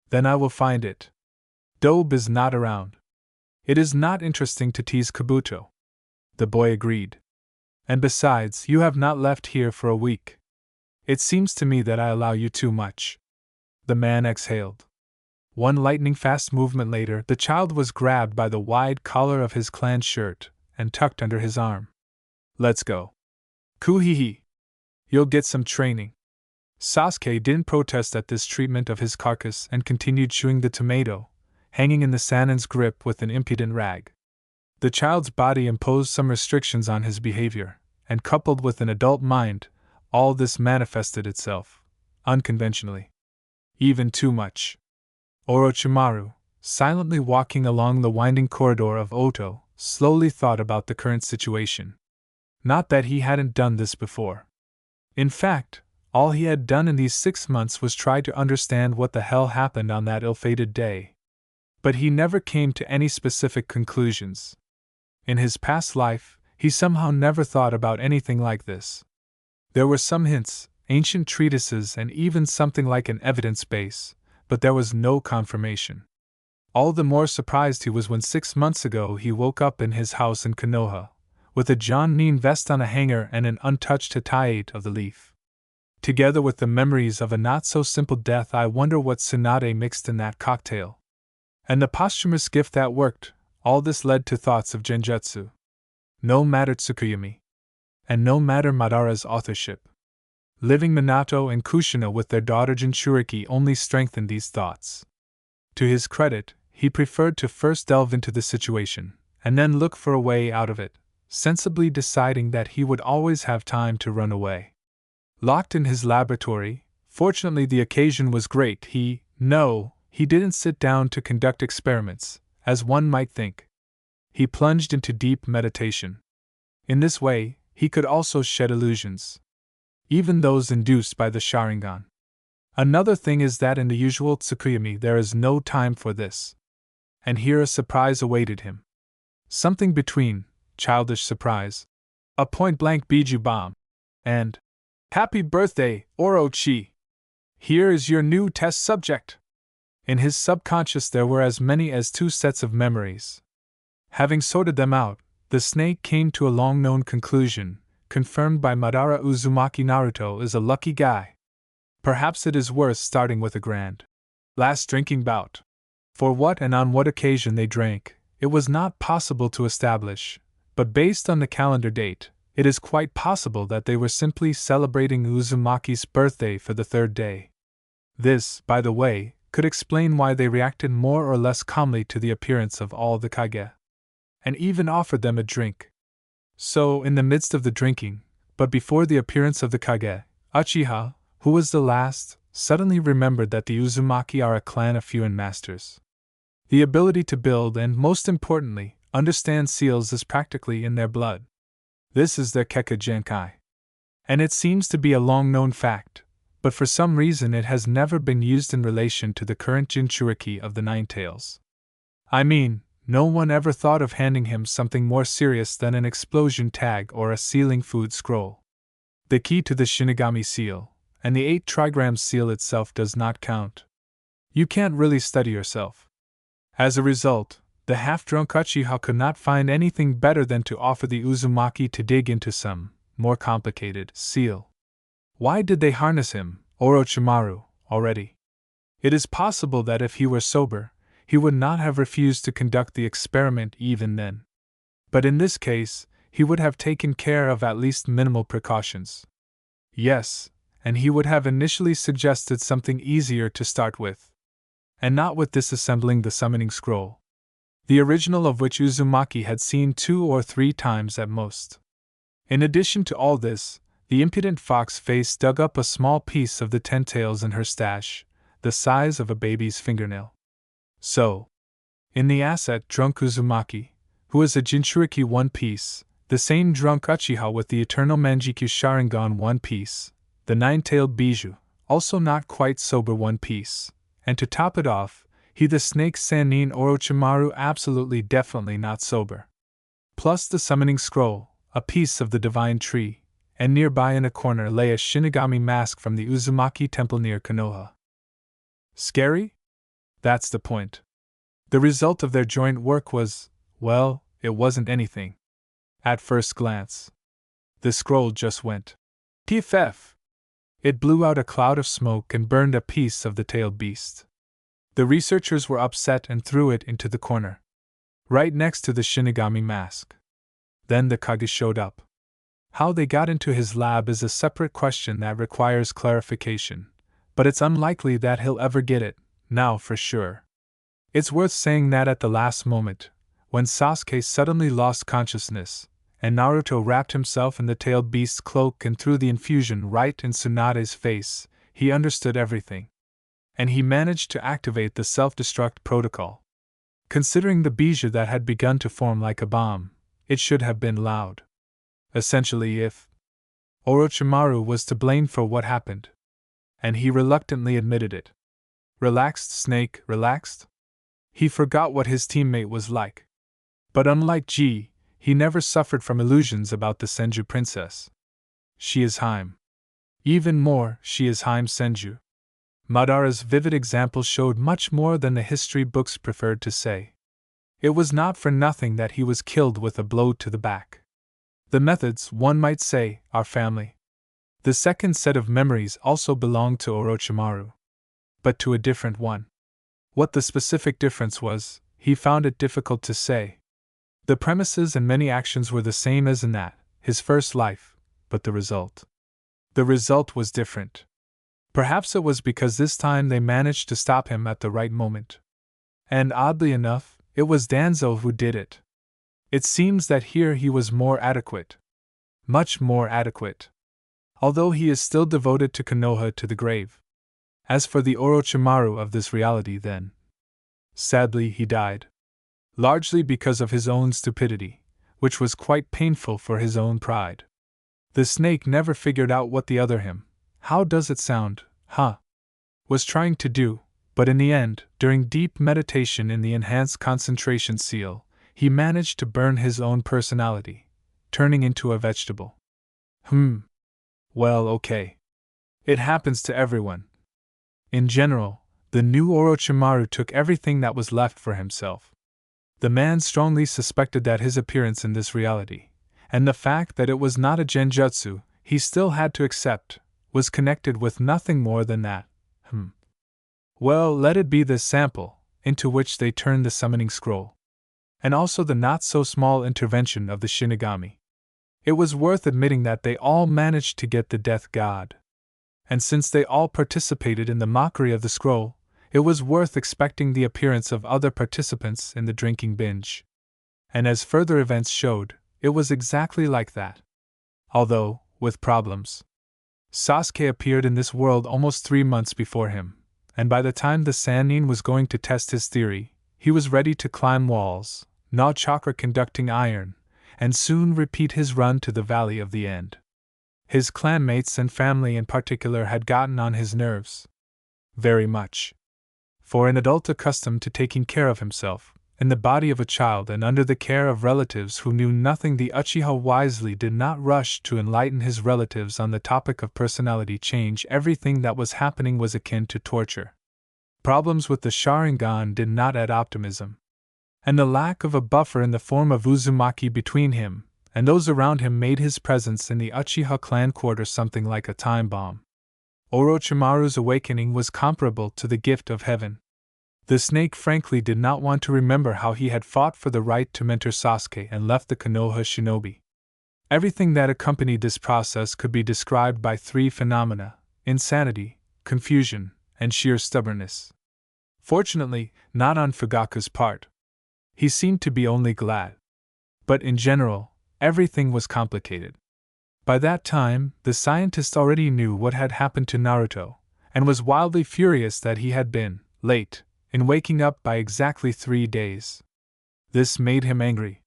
Then I will find it. Dobe is not around. It is not interesting to tease Kabuto. The boy agreed. And besides, you have not left here for a week. It seems to me that I allow you too much. The man exhaled. One lightning-fast movement later, the child was grabbed by the wide collar of his clan shirt and tucked under his arm. Let's go. Kuhihi. You'll get some training. Sasuke didn't protest at this treatment of his carcass and continued chewing the tomato, hanging in the Sannin's grip with an impudent rag. The child's body imposed some restrictions on his behavior, and coupled with an adult mind, all this manifested itself, unconventionally. Even too much. Orochimaru, silently walking along the winding corridor of Oto, slowly thought about the current situation. Not that he hadn't done this before. In fact, all he had done in these 6 months was try to understand what the hell happened on that ill-fated day. But he never came to any specific conclusions. In his past life, he somehow never thought about anything like this. There were some hints, ancient treatises, and even something like an evidence base, but there was no confirmation. All the more surprised he was when 6 months ago he woke up in his house in Konoha, with a Jonin vest on a hanger and an untouched Hitayate of the leaf. Together with the memories of a not-so-simple death, I wonder what Tsunade mixed in that cocktail. And the posthumous gift that worked, all this led to thoughts of Genjutsu. No matter Tsukuyomi. And no matter Madara's authorship. Living Minato and Kushina with their daughter Jinchuriki only strengthened these thoughts. To his credit, he preferred to first delve into the situation, and then look for a way out of it, sensibly deciding that he would always have time to run away. Locked in his laboratory, fortunately the occasion was great, he didn't sit down to conduct experiments, as one might think. He plunged into deep meditation. In this way, he could also shed illusions, even those induced by the Sharingan. Another thing is that in the usual Tsukuyomi there is no time for this. And here a surprise awaited him. Something between childish surprise, a point-blank Biju bomb, and happy birthday, Orochi! Here is your new test subject. In his subconscious there were as many as 2 sets of memories. Having sorted them out, the snake came to a long-known conclusion, confirmed by Madara. Uzumaki Naruto is a lucky guy. Perhaps it is worth starting with a grand last drinking bout. For what and on what occasion they drank, it was not possible to establish, but based on the calendar date, it is quite possible that they were simply celebrating Uzumaki's birthday for the 3rd day. This, by the way, could explain why they reacted more or less calmly to the appearance of all the Kage, and even offered them a drink. So, in the midst of the drinking, but before the appearance of the Kage, Uchiha, who was the last, suddenly remembered that the Uzumaki are a clan of few and masters. The ability to build and, most importantly, understand seals is practically in their blood. This is their Kekka Genkai. And it seems to be a long-known fact, but for some reason it has never been used in relation to the current Jinchuriki of the Nine Tails. I mean, No one ever thought of handing him something more serious than an explosion tag or a sealing food scroll. The key to the Shinigami seal, and the 8 trigram seal itself, does not count. You can't really study yourself. As a result, the half-drunk Uchiha could not find anything better than to offer the Uzumaki to dig into some more complicated seal. Why did they harness him, Orochimaru, already? It is possible that if he were sober, he would not have refused to conduct the experiment even then. But in this case, he would have taken care of at least minimal precautions. Yes, and he would have initially suggested something easier to start with. And not with disassembling the summoning scroll, the original of which Uzumaki had seen 2 or 3 times at most. In addition to all this, the impudent fox face dug up a small piece of the 10 tails in her stash, the size of a baby's fingernail. So, in the asset drunk Uzumaki, who is a Jinchuriki One Piece, the same drunk Uchiha with the eternal Manjikyu Sharingan One Piece, the 9-tailed Bijou, also not quite sober One Piece, and to top it off, he the snake Sannin Orochimaru absolutely definitely not sober. Plus the summoning scroll, a piece of the divine tree, and nearby in a corner lay a Shinigami mask from the Uzumaki temple near Konoha. Scary? That's the point. The result of their joint work was, well, it wasn't anything. At first glance, the scroll just went PFF. It blew out a cloud of smoke and burned a piece of the tailed beast. The researchers were upset and threw it into the corner, right next to the Shinigami mask. Then the Kage showed up. How they got into his lab is a separate question that requires clarification, but it's unlikely that he'll ever get it, now for sure. It's worth saying that at the last moment, when Sasuke suddenly lost consciousness, and Naruto wrapped himself in the tailed beast's cloak and threw the infusion right in Tsunade's face, he understood everything. And he managed to activate the self-destruct protocol. Considering the bijou that had begun to form like a bomb, it should have been loud. Essentially, if Orochimaru was to blame for what happened, and he reluctantly admitted it. Relaxed, Snake, relaxed? He forgot what his teammate was like. But unlike G, he never suffered from illusions about the Senju princess. She is Haim. Even more, she is Haim Senju. Madara's vivid example showed much more than the history books preferred to say. It was not for nothing that he was killed with a blow to the back. The methods, one might say, are family. The second set of memories also belonged to Orochimaru. But to a different one. What the specific difference was, he found it difficult to say. The premises and many actions were the same as in that, his first life, but the result. The result was different. Perhaps it was because this time they managed to stop him at the right moment. And oddly enough, it was Danzo who did it. It seems that here he was more adequate. Much more adequate. Although he is still devoted to Konoha to the grave. As for the Orochimaru of this reality then, sadly he died. Largely because of his own stupidity, which was quite painful for his own pride. The snake never figured out what the other him, how does it sound, huh? Was trying to do, but in the end, during deep meditation in the enhanced concentration seal, he managed to burn his own personality, turning into a vegetable. Well, okay. It happens to everyone. In general, the new Orochimaru took everything that was left for himself. The man strongly suspected that his appearance in this reality, and the fact that it was not a genjutsu, he still had to accept, was connected with nothing more than that. Well, let it be this sample, into which they turned the summoning scroll. And also the not-so-small intervention of the Shinigami. It was worth admitting that they all managed to get the death god. And since they all participated in the mockery of the scroll, it was worth expecting the appearance of other participants in the drinking binge. And as further events showed, it was exactly like that. Although, with problems. Sasuke appeared in this world almost 3 months before him, and by the time the Sannin was going to test his theory, he was ready to climb walls, gnaw chakra-conducting iron, and soon repeat his run to the Valley of the End. His clanmates and family in particular had gotten on his nerves. Very much. For an adult accustomed to taking care of himself, in the body of a child and under the care of relatives who knew nothing. The Uchiha wisely did not rush to enlighten his relatives on the topic of personality change. Everything that was happening was akin to torture. Problems with the Sharingan did not add optimism. And the lack of a buffer in the form of Uzumaki between him and those around him made his presence in the Uchiha clan quarter something like a time bomb. Orochimaru's awakening was comparable to the gift of heaven. The snake frankly did not want to remember how he had fought for the right to mentor Sasuke and left the Konoha shinobi. Everything that accompanied this process could be described by three phenomena: insanity, confusion, and sheer stubbornness. Fortunately, not on Fugaku's part. He seemed to be only glad. But in general, everything was complicated. By that time, the scientist already knew what had happened to Naruto, and was wildly furious that he had been late in waking up by exactly 3 days. This made him angry.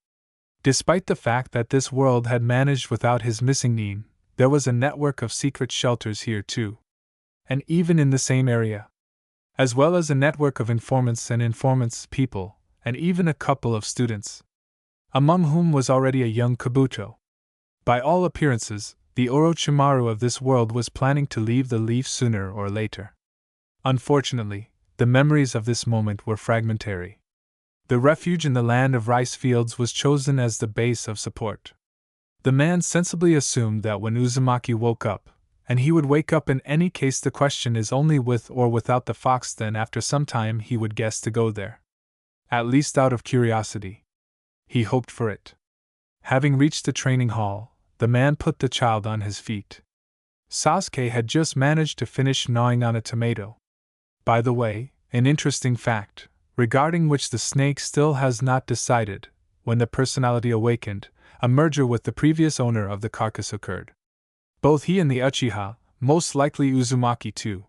Despite the fact that this world had managed without his missing Nin, there was a network of secret shelters here too. And even in the same area. As well as a network of informants and informants' people, and even a couple of students. Among whom was already a young Kabuto. By all appearances, the Orochimaru of this world was planning to leave the leaf sooner or later. Unfortunately, the memories of this moment were fragmentary. The refuge in the land of rice fields was chosen as the base of support. The man sensibly assumed that when Uzumaki woke up, and he would wake up in any case, the question is only with or without the fox, then after some time he would guess to go there. At least out of curiosity. He hoped for it. Having reached the training hall, the man put the child on his feet. Sasuke had just managed to finish gnawing on a tomato. By the way, an interesting fact, regarding which the snake still has not decided: when the personality awakened, a merger with the previous owner of the carcass occurred. Both he and the Uchiha, most likely Uzumaki too.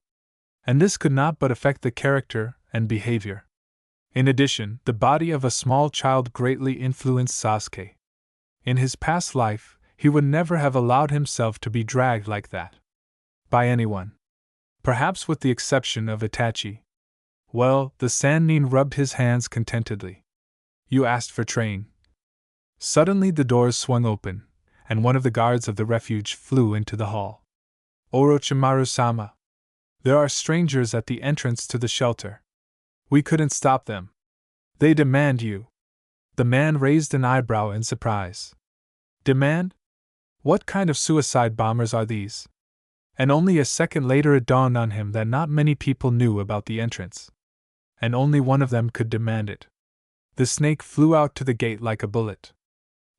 And this could not but affect the character and behavior. In addition, the body of a small child greatly influenced Sasuke. In his past life, he would never have allowed himself to be dragged like that. By anyone. Perhaps with the exception of Itachi. Well, the Sannin rubbed his hands contentedly. You asked for train. Suddenly the doors swung open, and one of the guards of the refuge flew into the hall. Orochimaru-sama. There are strangers at the entrance to the shelter. We couldn't stop them. They demand you. The man raised an eyebrow in surprise. Demand? What kind of suicide bombers are these? And only a second later it dawned on him that not many people knew about the entrance. And only one of them could demand it. The snake flew out to the gate like a bullet.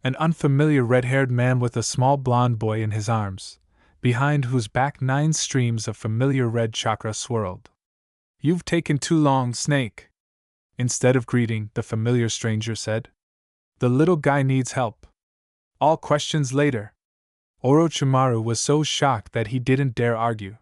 An unfamiliar red-haired man with a small blond boy in his arms, behind whose back 9 streams of familiar red chakra swirled. You've taken too long, Snake. Instead of greeting, the familiar stranger said. The little guy needs help. All questions later. Orochimaru was so shocked that he didn't dare argue.